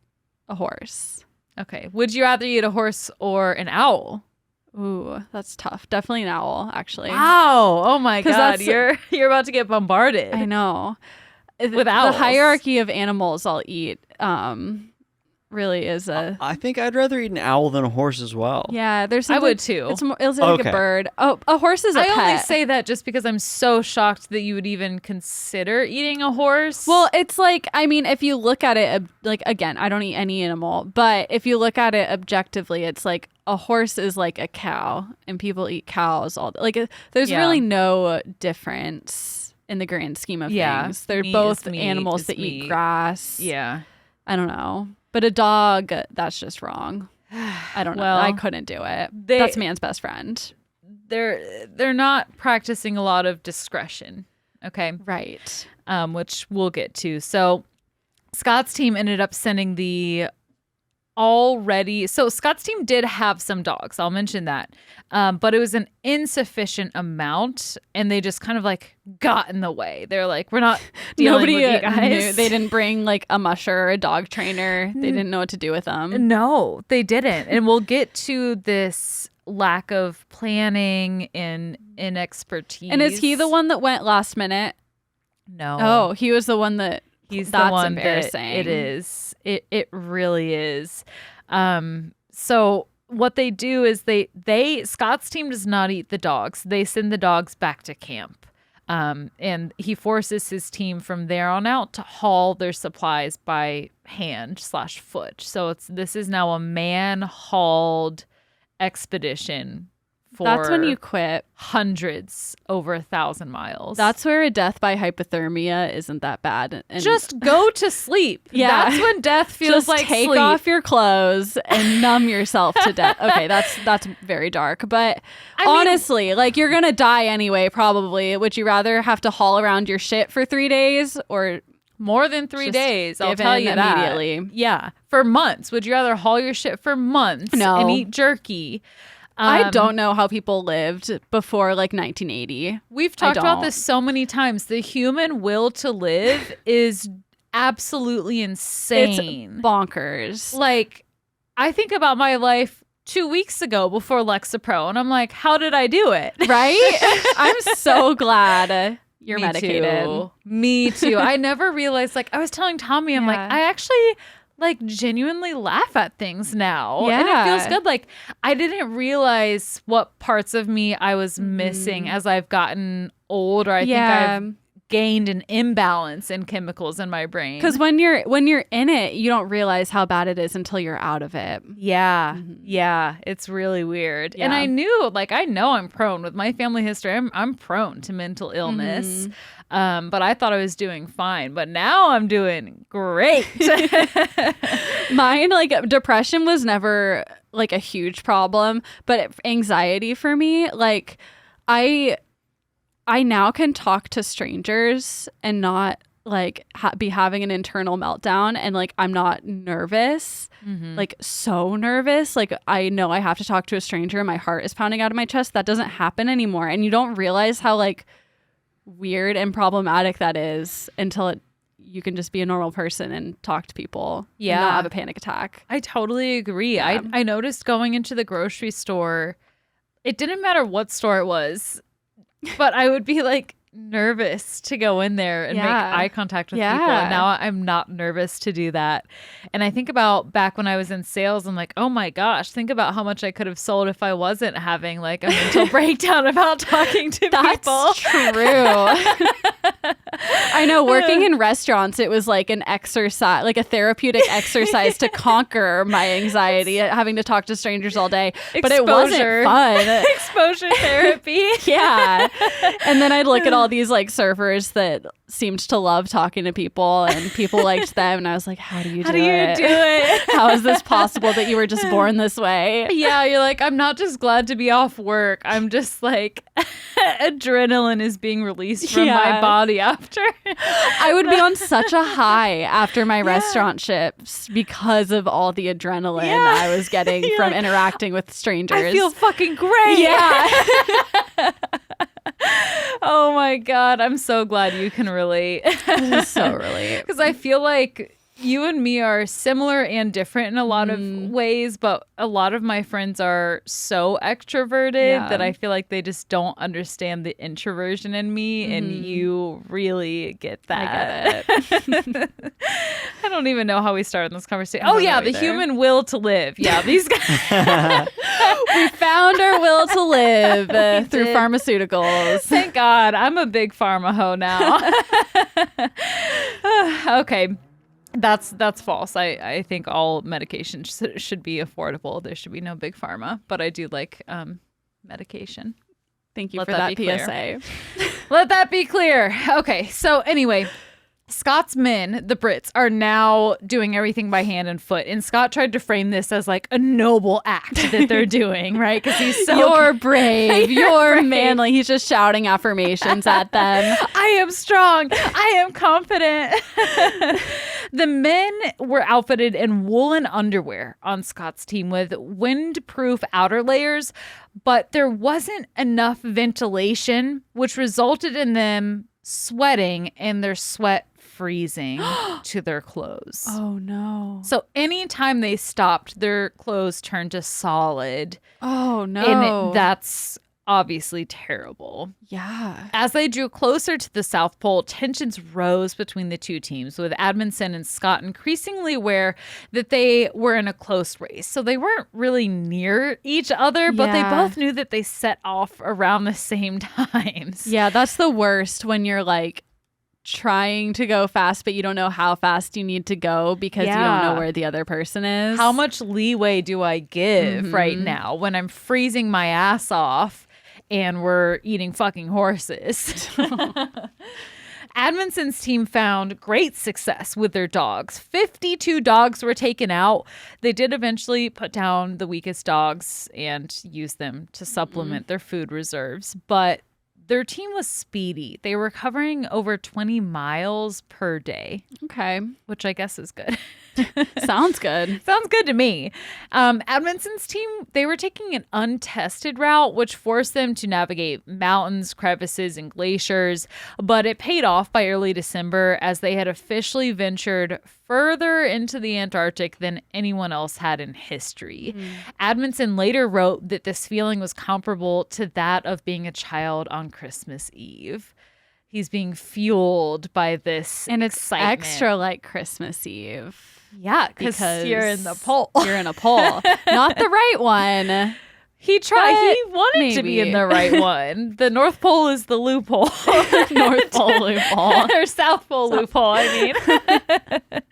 A horse. Okay. Would you rather eat a horse or an owl? Ooh, that's tough. Definitely an owl, actually. Wow. Oh my 'Cause God. that's- You're about to get bombarded. I know. With the owls. hierarchy of animals I'll eat really is a I think I'd rather eat an owl than a horse as well. yeah. There's I something, would too. It's like Okay. a bird. Oh, a horse is a I pet. only say that just because I'm so shocked that you would even consider eating a horse. Well, it's like, I mean, if you look at it, like, again, I don't eat any animal, but if you look at it objectively, it's like a horse is like a cow and people eat cows all like there's Yeah. really no difference in the grand scheme of Yeah. things. They're Meat both is meat animals is that eat meat. grass. yeah. I don't know. But a dog, that's just wrong. I don't know. Well, I couldn't do it. That's man's best friend. They're not practicing a lot of discretion. Okay. Right. Which we'll get to. So Scott's team ended up sending so Scott's team did have some dogs. I'll mention that. But it was an insufficient amount and they just kind of like got in the way. They're like, we're not dealing Nobody with you guys. knew. They didn't bring like a musher or a dog trainer. They didn't know what to do with them. No, they didn't. And we'll get to this lack of planning and inexpertise. And is he the one that went last minute? No. Oh, he was the one that He's that's the one embarrassing. that it is. It really is. So what they do is Scott's team does not eat the dogs. They send the dogs back to camp. And he forces his team from there on out to haul their supplies by hand/foot. So this is now a man-hauled expedition for That's when you quit. hundreds over 1,000 miles. That's where a death by hypothermia isn't that bad. And just go to sleep. Yeah. That's when death feels just like take sleep. off your clothes and numb yourself to death. Okay, that's very dark. But I mean- honestly, like you're gonna die anyway, probably. Would you rather have to haul around your shit for 3 days or More than 3 Just days, I'll give tell in you that. immediately? Yeah. For months. Would you rather haul your shit for months No. and eat jerky? I don't know how people lived before like 1980. We've talked about don't. this so many times. The human will to live is absolutely insane. It's bonkers. Like, I think about my life 2 weeks ago before Lexapro, and I'm like, how did I do it? Right? I'm so glad you're Me medicated. Too. Me too. I never realized, like, I was telling Tommy, I'm like, Yeah. I actually like genuinely laugh at things now. And it Yeah. feels good. Like, I didn't realize what parts of me I was missing as I've gotten older. I think I've gained an imbalance in chemicals in my brain. Because when you're in it, you don't realize how bad it is until you're out of it. yeah, yeah, it's really weird. And Yeah. I know I'm prone with my family history. I'm prone to mental illness. But I thought I was doing fine. But now I'm doing great. Mine, like depression was never like a huge problem, but anxiety for me, like I now can talk to strangers and not like be having an internal meltdown, and like I'm not nervous, like so nervous. Like I know I have to talk to a stranger and my heart is pounding out of my chest. That doesn't happen anymore. And you don't realize how like weird and problematic that is until you can just be a normal person and talk to people and Yeah. not have a panic attack. I totally agree. Yeah. I noticed going into the grocery store, it didn't matter what store it was, but I would be like nervous to go in there and make Yeah. eye contact with people. Yeah. And now I'm not nervous to do that. And I think about back when I was in sales, I'm like, oh my gosh, think about how much I could have sold if I wasn't having like a mental breakdown about talking to people. That's true. I know, working in restaurants, it was like an exercise, like a therapeutic exercise to conquer my anxiety at having to talk to strangers all day. But it wasn't Exposure. fun. Exposure therapy. Yeah. And then I'd look at all all these like surfers that seemed to love talking to people and people liked them. And I was like, how do you do it? How is this possible that you were just born this way? Yeah, you're like, I'm not just glad to be off work. I'm just like, adrenaline is being released from my body after. I would be on such a high after my restaurant shifts because of all the adrenaline I was getting from interacting with strangers. I feel fucking great. Yeah. Oh my God. I'm so glad you can relate. So relate. Because I feel like you and me are similar and different in a lot of ways, but a lot of my friends are so extroverted that I feel like they just don't understand the introversion in me, and you really get that. I get it. I don't even know how we started this conversation. Oh yeah, the human will to live. Yeah, these guys. We found our will to live through pharmaceuticals. Thank God. I'm a big pharma hoe now. Okay. That's false. I think all medication should be affordable. There should be no big pharma, but I do like medication. Thank you Let for that that be PSA. Let that be clear. Okay, so anyway, Scott's men, the Brits, are now doing everything by hand and foot. And Scott tried to frame this as like a noble act that they're doing, right? Because he's so... You're brave. You're manly. He's just shouting affirmations at them. I am strong. I am confident. The men were outfitted in woolen underwear on Scott's team with windproof outer layers, but there wasn't enough ventilation, which resulted in them sweating and their sweat freezing to their clothes. Oh no. So anytime they stopped, their clothes turned to solid. Oh no. And that's obviously terrible. Yeah. As they drew closer to the South Pole, tensions rose between the two teams, with Amundsen and Scott increasingly aware that they were in a close race. So they weren't really near each other, but they both knew that they set off around the same times. Yeah, that's the worst when you're like trying to go fast, but you don't know how fast you need to go because you don't know where the other person is. How much leeway do I give right now when I'm freezing my ass off and we're eating fucking horses? Amundsen's team found great success with their dogs. 52 dogs were taken out. They did eventually put down the weakest dogs and use them to supplement their food reserves, but their team was speedy. They were covering over 20 miles per day. Okay. Which I guess is good. Sounds good. Sounds good to me. Amundsen's team, they were taking an untested route, which forced them to navigate mountains, crevices, and glaciers. But it paid off by early December as they had officially ventured further into the Antarctic than anyone else had in history. Amundsen later wrote that this feeling was comparable to that of being a child on Christmas Eve. He's being fueled by this and it's excitement. Extra like Christmas Eve. Yeah, because you're in the pole. You're in a pole. Not the right one. He tried. He wanted to be in the right one. The North Pole is the loophole. North Pole loophole. Or South Pole loophole, I mean.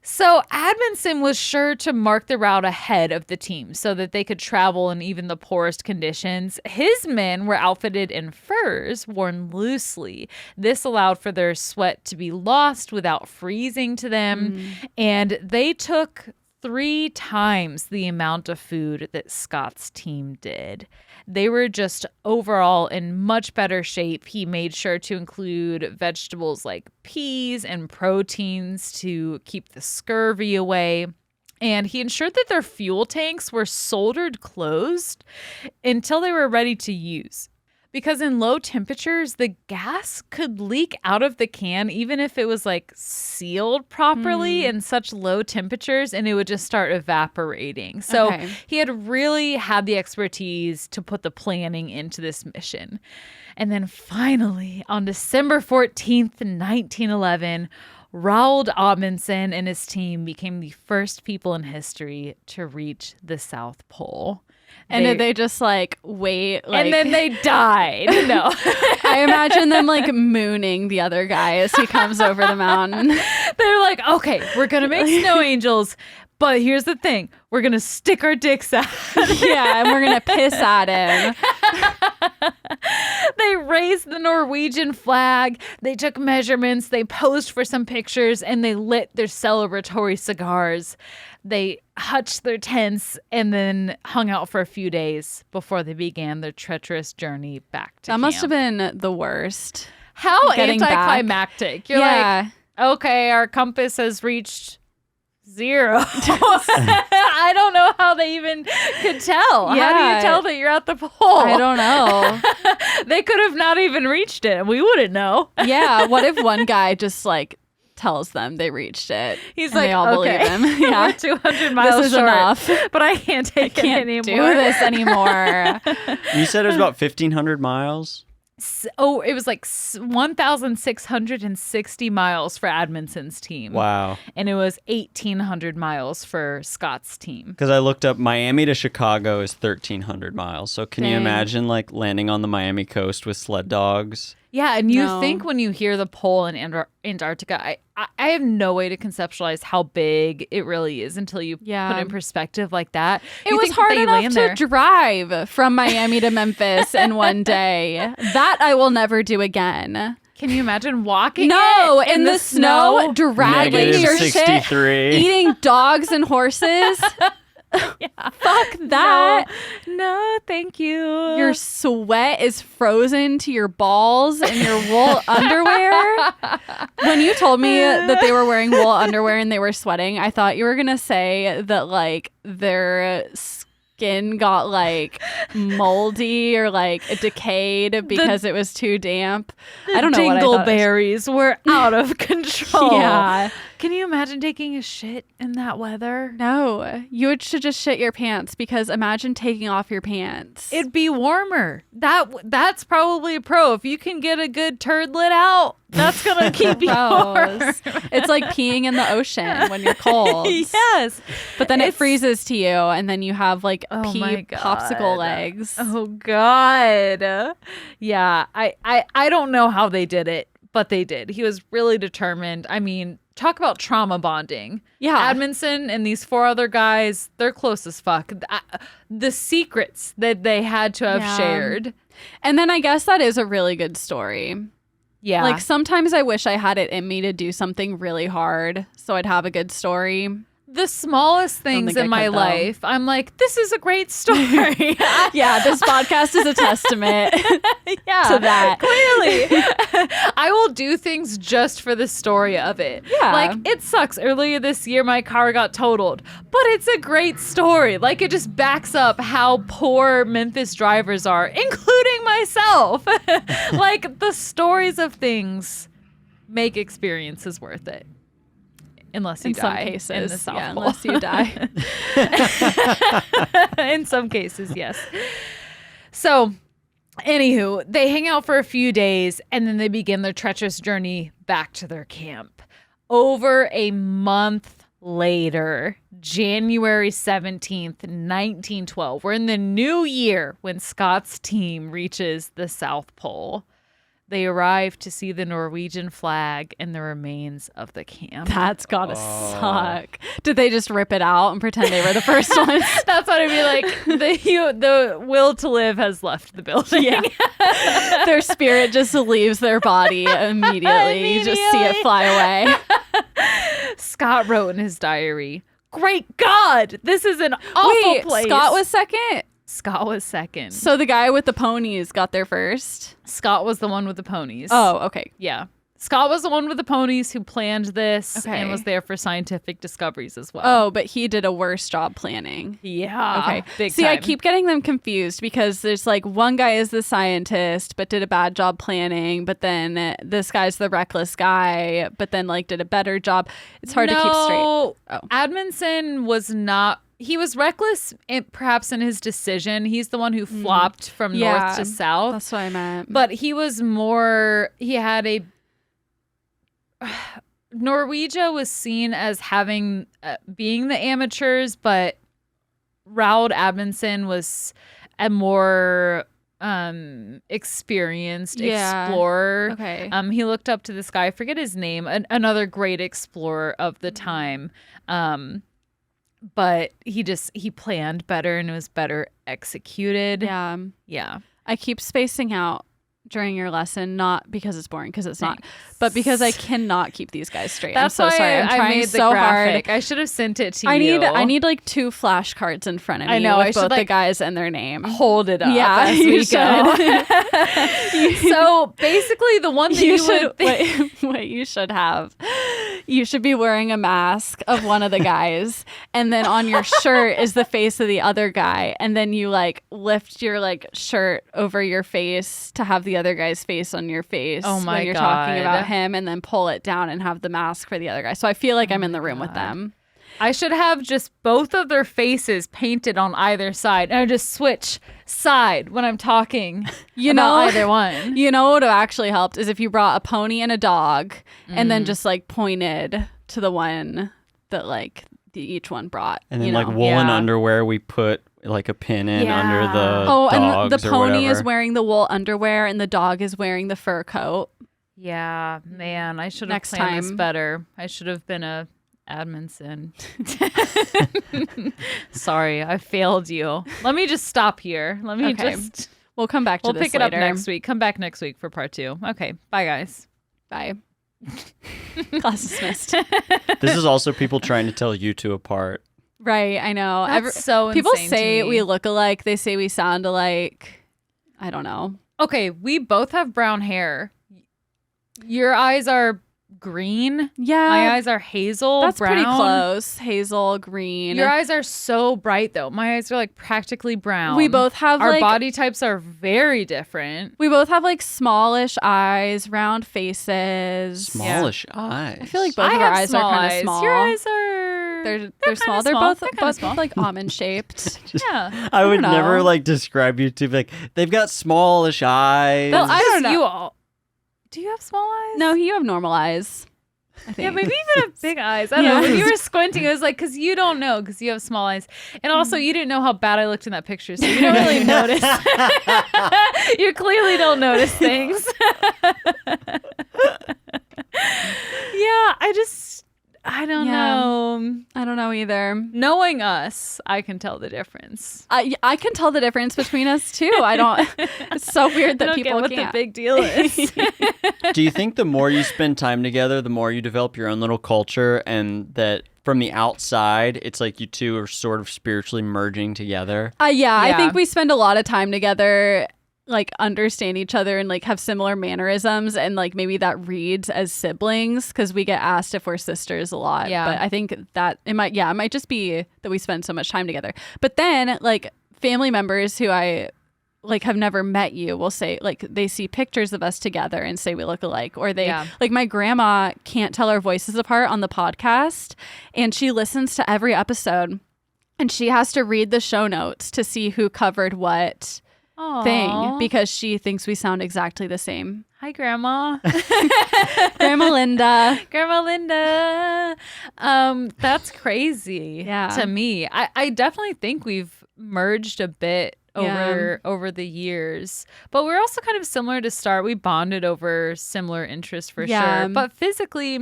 So Amundsen was sure to mark the route ahead of the team so that they could travel in even the poorest conditions. His men were outfitted in furs worn loosely. This allowed for their sweat to be lost without freezing to them. And they took 3 times the amount of food that Scott's team did. They were just overall in much better shape. He made sure to include vegetables like peas and proteins to keep the scurvy away. And he ensured that their fuel tanks were soldered closed until they were ready to use. Because in low temperatures, the gas could leak out of the can even if it was like sealed properly in such low temperatures, and it would just start evaporating. So he had really had the expertise to put the planning into this mission. And then finally, on December 14th, 1911, Roald Amundsen and his team became the first people in history to reach the South Pole. And did they just like wait? Like... And then they died. No. I imagine them like mooning the other guy as he comes over the mountain. They're like, okay, we're going to make snow angels. But here's the thing. We're going to stick our dicks out. Yeah, and we're going to piss at him. They raised the Norwegian flag. They took measurements. They posed for some pictures, and they lit their celebratory cigars. They hutched their tents and then hung out for a few days before they began their treacherous journey back to That must camp. have been the worst. How getting back. anticlimactic. You're like, okay, our compass has reached 0. I don't know how they even could tell. How do Yeah. you tell that you're at the pole? I don't know. They could have not even reached it. We wouldn't know. Yeah. What if one guy just like tells them they reached it? He's and like, they all okay, believe him. Yeah. we're 200 miles This is short, enough. but I can't take it Can't anymore. do this anymore. You said it was about 1,500 miles. Oh, it was like 1,660 miles for Admondson's team. Wow. And it was 1,800 miles for Scott's team. Because I looked up Miami to Chicago is 1,300 miles. So can you Dang. imagine like landing on the Miami coast with sled dogs? Yeah, and you No. think when you hear the pole in Antarctica, I have no way to conceptualize how big it really is until you Yeah. put it in perspective like that. It You was think hard they enough land to there. drive from Miami to Memphis in one day. That I will never do again. Can you imagine walking No, it in the snow, dragging Negative your shit, 63. eating dogs and horses. Fuck that. No, thank you. Your sweat is frozen to your balls in your wool underwear. When you told me that they were wearing wool underwear and they were sweating, I thought you were going to say that like their skin got like moldy or like decayed because it was too damp. I don't know what I thought. Dingleberries were out of control. Yeah. Can you imagine taking a shit in that weather? No, should just shit your pants because imagine taking off your pants. It'd be warmer. That's probably a pro. If you can get a good turdlet out, that's gonna keep you warm. Gross. It's like peeing in the ocean when you're cold. Yes, But then it It's- freezes to you and then you have like Oh pea my popsicle God. legs. Oh God. Yeah, I don't know how they did it, but they did. He was really determined. I mean, talk about trauma bonding. Yeah. Admonson and these 4 other guys, they're close as fuck. The secrets that they had to have Yeah. shared. And then I guess that is a really good story. Yeah. Like sometimes I wish I had it in me to do something really hard so I'd have a good story. the smallest things think I in my could, though. life, I'm like, this is a great story. Yeah, this podcast is a testament Yeah, to that. clearly. I will do things just for the story of it. Yeah. Like, it sucks. Earlier this year, my car got totaled, but it's a great story. Like, it just backs up how poor Memphis drivers are, including myself. Like, the stories of things make experiences worth it. Unless you In some die cases, in the South yeah, Pole. unless you die. In some cases, yes. So, anywho, they hang out for a few days and then they begin their treacherous journey back to their camp. Over a month later, January 17th, 1912, we're in the new year when Scott's team reaches the South Pole. They arrive to see the Norwegian flag and the remains of the camp. That's gotta suck. Did they just rip it out and pretend they were the first ones? That's what I'd be like. The will to live has left the building. Yeah. Their spirit just leaves their body immediately. You just see it fly away. Scott wrote in his diary, "Great God, this is an awful Wait, place." Scott was second? Scott was second. So the guy with the ponies got there first? Scott was the one with the ponies. Oh, okay. Yeah. Scott was the one with the ponies who planned this Okay. and was there for scientific discoveries as well. Oh, but he did a worse job planning. Yeah. Okay. Big See, time. I keep getting them confused because there's like one guy is the scientist, but did a bad job planning. But then this guy's the reckless guy, but then like did a better job. It's hard to keep straight. No, Oh. Admonson was not. He was reckless, perhaps in his decision. He's the one who flopped from north to south. That's what I meant. But he was more. He had a. Norwegia was seen as having being the amateurs, but Raoul Admonson was a more experienced Yeah. explorer. Okay. He looked up to this guy. I forget his name. Another great explorer of the time. But he planned better and it was better executed. Yeah. Yeah. I keep spacing out during your lesson, not because it's boring, because it's not, but because I cannot keep these guys straight. That's I'm so why sorry. I'm I trying made the so graphic. hard. I should have sent it to I you. need like 2 flashcards in front of me. I know, with I should, both the like, guys and their name. hold it up Yeah, as you we go. So basically, the one that you would think. what you should have, you should be wearing a mask of one of the guys, and then on your shirt is the face of the other guy, and then you like lift your like shirt over your face to have the other guy's face on your face. Oh my when you're God. talking about him, and then pull it down and have the mask for the other guy. So I feel like I'm in the room with them. I should have just both of their faces painted on either side, and I just switch side when I'm talking. You about know, either one. You know what would have actually helped is if you brought a pony and a dog, and then just like pointed to the one that like each one brought. And then you like know? woolen Yeah. underwear, we put like a pin in Yeah. under the Oh, and dogs the or pony is whatever. wearing the wool underwear, and the dog is wearing the fur coat. Yeah, man, I should have Next planned this time. better. I should have been a Admonson. Sorry, I failed you. Let me just stop here. Let me Okay. just. We'll come back to We'll this pick it up later. next week. Come back next week for part 2. Okay, bye guys. Bye. Class dismissed. This is also people trying to tell you two apart. Right, I know. That's so people insane to say me. we look alike. They say we sound alike. I don't know. Okay, we both have brown hair. Your eyes are green. Yeah, My eyes are hazel. that's brown. pretty close. Hazel, green. Your eyes are so bright though. My eyes are like practically brown. We both have Our like body types are very different. we both have like smallish eyes, round faces. Smallish eyes. I feel like both I of our have eyes are small kind of eyes. small. Your eyes are They're small. They're both kinda small. like almond shaped. Yeah. I would don't never know. like describe you two like they've got smallish eyes. Well, I don't know. You all. Do you have small eyes? No, you have normal eyes. I think. Yeah, maybe even have big eyes. I don't know. When you were squinting, it was like, because you don't know, because you have small eyes. And also, you didn't know how bad I looked in that picture, so you don't really notice. You clearly don't notice things. Yeah, I don't Yeah. know. I don't know either. Knowing us, I can tell the difference. I can tell the difference between us too. I don't. It's so weird I that don't people get what can't. the big deal is. Do you think the more you spend time together, the more you develop your own little culture, and that from the outside, it's like you two are sort of spiritually merging together? Yeah, I Yeah. think we spend a lot of time together, like understand each other and like have similar mannerisms, and like maybe that reads as siblings because we get asked if we're sisters a lot. Yeah. But I think that it might just be that we spend so much time together. But then like family members who I like have never met you will say like they see pictures of us together and say we look alike, or they Yeah. like my grandma can't tell our voices apart on the podcast, and she listens to every episode and she has to read the show notes to see who covered what thing Aw. because she thinks we sound exactly the same. Hi, Grandma. Grandma Linda. Grandma Linda. That's crazy Yeah. to me. I definitely think we've merged a bit Yeah. over the years. But we're also kind of similar to start. We bonded over similar interests for Yeah. sure. But physically,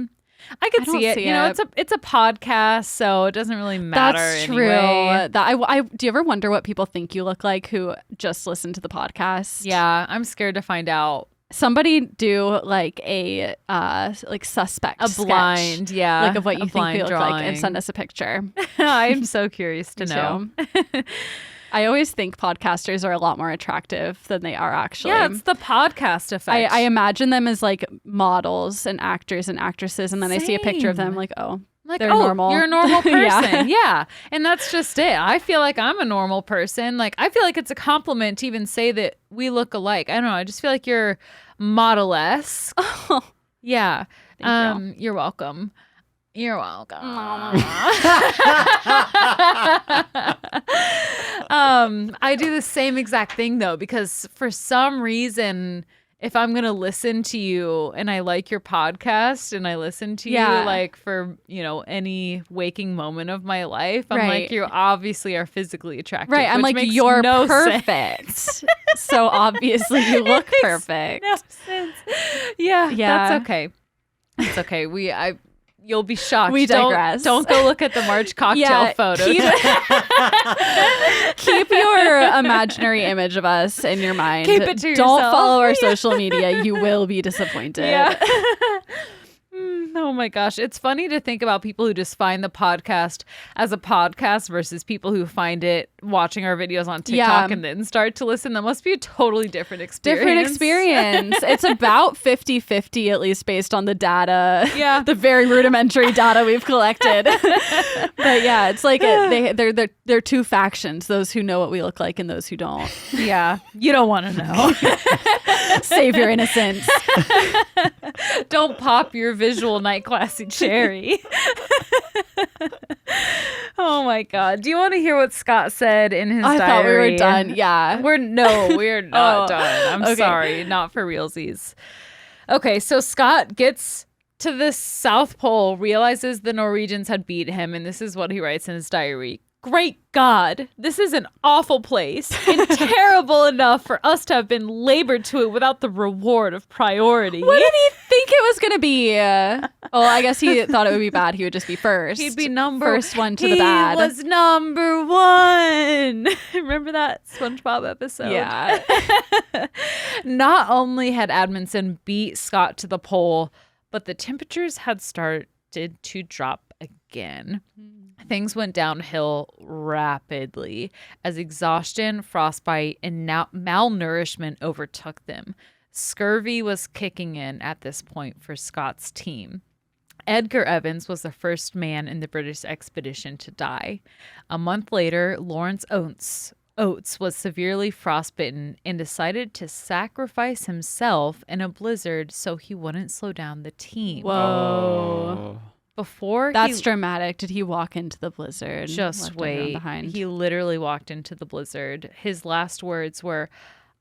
I could I don't see it. see You know, it. it's a podcast, so it doesn't really matter. That's true. Anyway. That I do you ever wonder what people think you look like who just listen to the podcast? Yeah, I'm scared to find out. Somebody do like a like suspect A sketch, blind, yeah. like of what a you think blind we look like, and drawing. send us a picture. I'm so curious to Me know. too. I always think podcasters are a lot more attractive than they are actually. Yeah, it's the podcast effect. I imagine them as like models and actors and actresses, and then I see a picture of them Same. like, oh, Like, they're oh, normal. you're a normal Yeah. person. Yeah. And that's just it. I feel like I'm a normal person. Like, I feel like it's a compliment to even say that we look alike. I don't know. I just feel like you're model-esque. Oh, Yeah. Thank You're welcome. You're welcome. I do the same exact thing though, because for some reason, if I'm going to listen to you and I like your podcast and I listen to Yeah. you like for, any waking moment of my life, I'm Right. like, you obviously are physically attractive. right. I'm which like, makes you're no sense. perfect. So obviously you look makes perfect. No sense. Yeah, Yeah. that's okay. It's okay. You'll be shocked. We digress. Don't go look at the March cocktail photos. Keep your imaginary image of us in your mind. Keep it to Don't yourself. follow our social media. You will be disappointed. Yeah. Oh my gosh. It's funny to think about people who just find the podcast as a podcast versus people who find it watching our videos on TikTok and then start to listen. That must be a totally different experience. It's about 50-50, at least based on the data. Yeah. The very rudimentary data we've collected. But yeah, it's like they're two factions, those who know what we look like and those who don't. Yeah. You don't want to know. Save your innocence. Don't pop your visual night classy cherry. Oh my God. Do you want to hear what Scott said in his diary? I thought we were done. Yeah. We're not done. I'm sorry. Not for realsies. Okay, so Scott gets to the South Pole, realizes the Norwegians had beat him, and this is what he writes in his diary. Great God, this is an awful place and terrible enough for us to have been labored to it without the reward of priority. What did he think it was going to be? Well, I guess he thought it would be bad. He would just be first. He'd be first one to the bad. He was number one. Remember that SpongeBob episode? Yeah. Not only had Amundsen beat Scott to the pole, but the temperatures had started to drop again. Things went downhill rapidly as exhaustion, frostbite, and malnourishment overtook them. Scurvy was kicking in at this point for Scott's team. Edgar Evans was the first man in the British expedition to die. A month later, Lawrence Oates was severely frostbitten and decided to sacrifice himself in a blizzard so he wouldn't slow down the team. Whoa. That's dramatic. Did he walk into the blizzard? Just wait. He literally walked into the blizzard. His last words were,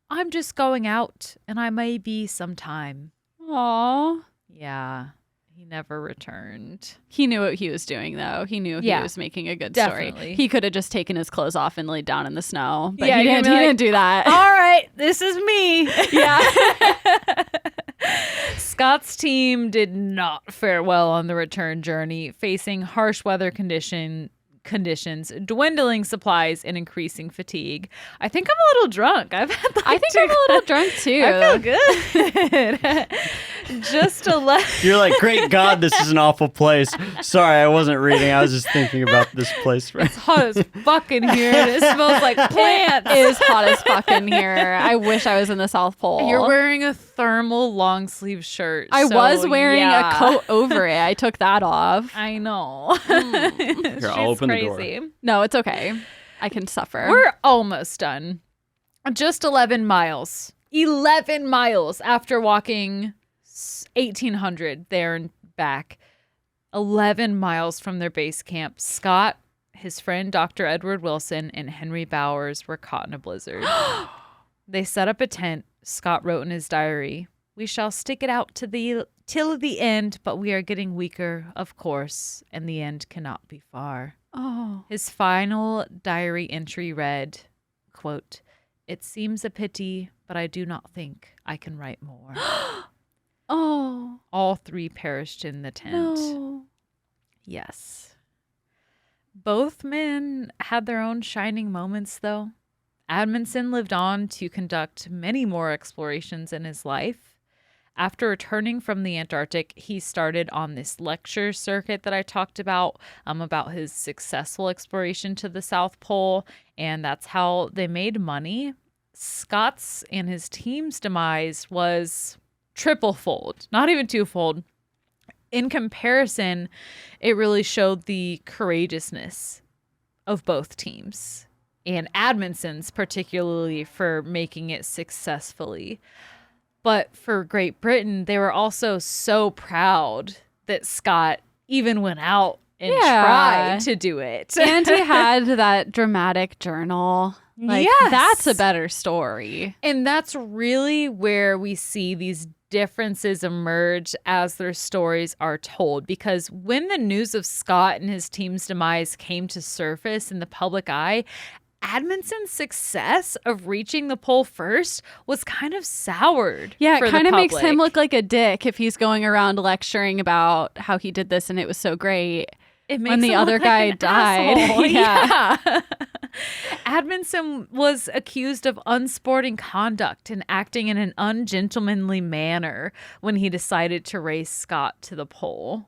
"I'm just going out and I may be sometime." Aww. Yeah. He never returned. He knew what he was doing, though. He knew he was making a good Definitely. story. He could have just taken his clothes off and laid down in the snow. But yeah, he didn't do that. All right, this is me. Yeah. Scott's team did not fare well on the return journey, facing harsh weather conditions, dwindling supplies, and increasing fatigue. I think I'm a little drunk. I'm a little drunk too. I feel good. Just 11. You're like, great God, this is an awful place. Sorry, I wasn't reading. I was just thinking about this place. It's hot as fuck in here, and it smells like plants. It is hot as fuck in here. I wish I was in the South Pole. You're wearing a thermal long sleeve shirt. I was wearing a coat over it. I took that off. I know. Here, I'll open the door. No, it's okay. I can suffer. We're almost done. Just 11 miles. 11 miles after walking 1,800 there and back. 11 miles from their base camp. Scott, his friend Dr. Edward Wilson, and Henry Bowers were caught in a blizzard. They set up a tent. Scott wrote in his diary, "We shall stick it out till the end, but we are getting weaker, of course, and the end cannot be far." Oh. His final diary entry read, quote, "It seems a pity, but I do not think I can write more." Oh. All three perished in the tent. No. Yes. Both men had their own shining moments, though. Amundsen lived on to conduct many more explorations in his life. After returning from the Antarctic, he started on this lecture circuit that I talked about his successful exploration to the South Pole, and that's how they made money. Scott's and his team's demise was triple-fold, not even twofold. In comparison, it really showed the courageousness of both teams, and Amundsen's particularly for making it successfully. But for Great Britain, they were also so proud that Scott even went out and tried to do it. And he had that dramatic journal. Yes. That's a better story. And that's really where we see these differences emerge as their stories are told. Because when the news of Scott and his team's demise came to surface in the public eye, Admondson's success of reaching the pole first was kind of soured. Yeah, for it the kind of makes him public. look like a dick if he's going around lecturing about how he did this and it was so great. It makes when the him other look guy like an died. asshole. Yeah. Yeah. Admondson was accused of unsporting conduct and acting in an ungentlemanly manner when he decided to race Scott to the pole.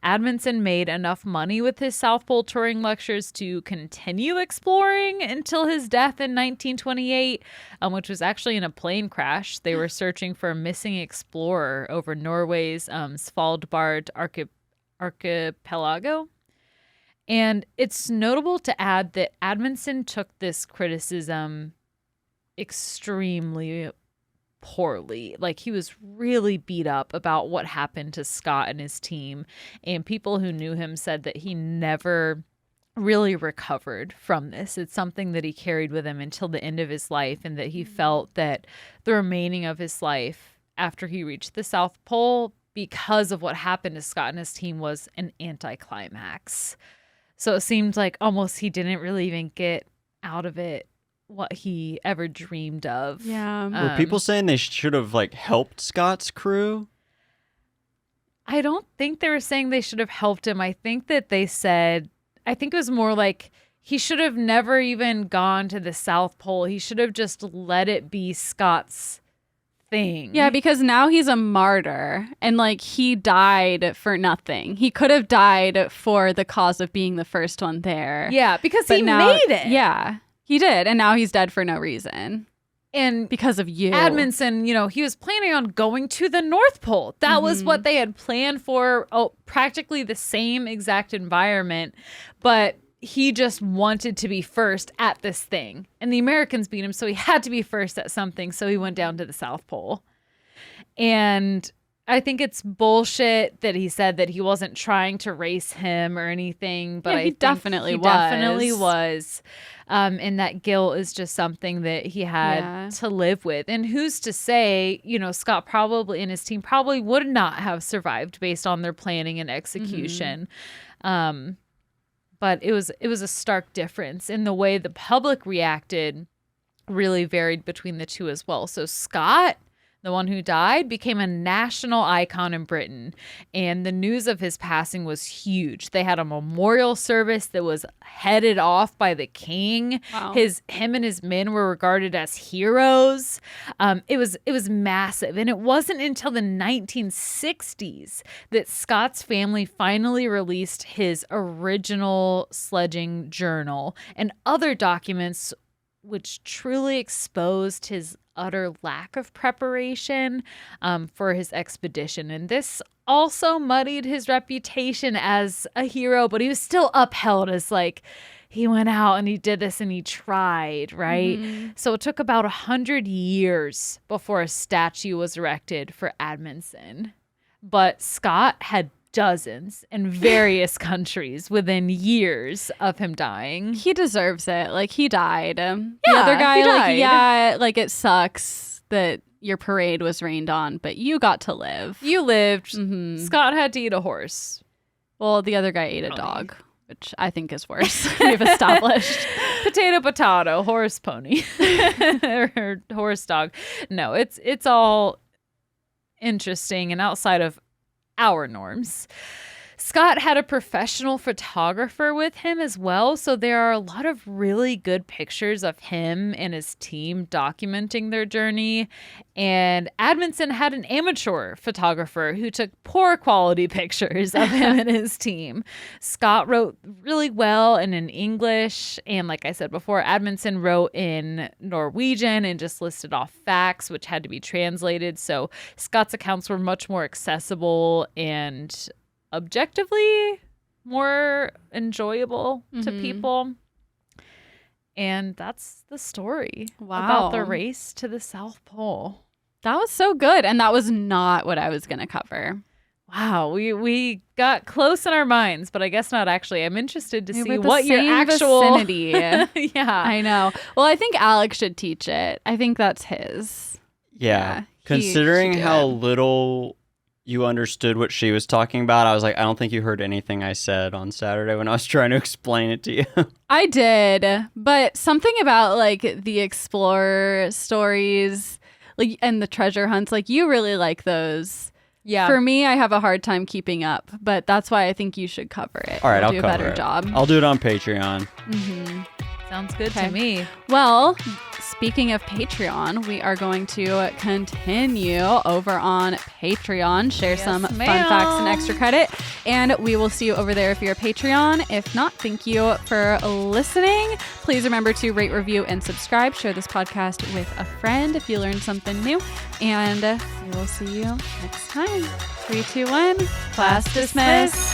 Admondson made enough money with his South Pole touring lectures to continue exploring until his death in 1928, which was actually in a plane crash. They were searching for a missing explorer over Norway's Svalbard archipelago. And it's notable to add that Admondson took this criticism extremely poorly. Like, he was really beat up about what happened to Scott and his team, and people who knew him said that he never really recovered from this. It's something that he carried with him until the end of his life, and that he felt that the remaining of his life after he reached the South Pole, because of what happened to Scott and his team, was an anticlimax. So it seemed like almost he didn't really even get out of it what he ever dreamed of. Yeah. Were people saying they should have like helped Scott's crew? I don't think they were saying they should have helped him. I think that they said, I think it was more like he should have never even gone to the South Pole. He should have just let it be Scott's thing. Yeah, because now he's a martyr and like he died for nothing. He could have died for the cause of being the first one there. Yeah, because But he now- made it. Yeah, he did. And now he's dead for no reason And because of you. Admondson, he was planning on going to the North Pole. That was what they had planned for. Oh, practically the same exact environment, but he just wanted to be first at this thing. And the Americans beat him, so he had to be first at something. So he went down to the South Pole. And I think it's bullshit that he said that he wasn't trying to race him or anything, but Yeah, I he think definitely he was. definitely was. And that guilt is just something that he had Yeah. to live with. And who's to say, Scott probably and his team probably would not have survived based on their planning and execution. But it was a stark difference in the way the public reacted. Really varied between the two as well. So Scott, the one who died, became a national icon in Britain, and the news of his passing was huge. They had a memorial service that was headed off by the king. Wow. Him and his men were regarded as heroes. It was massive, and it wasn't until the 1960s that Scott's family finally released his original sledging journal and other documents which truly exposed his utter lack of preparation for his expedition. And this also muddied his reputation as a hero, but he was still upheld as like, he went out and he did this and he tried, right? So it took about 100 years before a statue was erected for Admondson. But Scott had dozens in various countries within years of him dying. He deserves it. Like, he died. The Yeah, other guy, he like, died. yeah, like, it sucks that your parade was rained on, but you got to live. You lived. Mhm. Scott had to eat a horse. Well, the other guy ate a Really? dog, which I think is worse. We've established. Potato, horse, pony, or horse, dog. No, it's all interesting and outside of our norms. Scott had a professional photographer with him as well, so there are a lot of really good pictures of him and his team documenting their journey. And Admondson had an amateur photographer who took poor quality pictures of him and his team. Scott wrote really well and in English, and like I said before, Admondson wrote in Norwegian and just listed off facts which had to be translated. So Scott's accounts were much more accessible and objectively more enjoyable to people. And that's the story about the Wow. race to the South Pole. That was so good. And that was not what I was going to cover. Wow, we got close in our minds, but I guess not actually. I'm interested to We're see the what your same actual vicinity. yeah. I know. Well, I think Alex should teach it. I think that's his. Yeah. he Considering should do how it. little you understood what she was talking about. I was like, I don't think you heard anything I said on Saturday when I was trying to explain it to you. I did, but something about like the explorer stories, like and the treasure hunts, like you really like those. Yeah. For me, I have a hard time keeping up, but that's why I think you should cover it. All right, You'll I'll do a cover better it. job. I'll do it on Patreon. Sounds good Okay. to me. Well, speaking of Patreon, we are going to continue over on Patreon, share some fun ma'am. facts and extra credit, and we will see you over there if you're a Patreon. If not, thank you for listening. Please remember to rate, review, and subscribe. Share this podcast with a friend if you learned something new, and we will see you next time. 3, 2, 1. Class dismissed.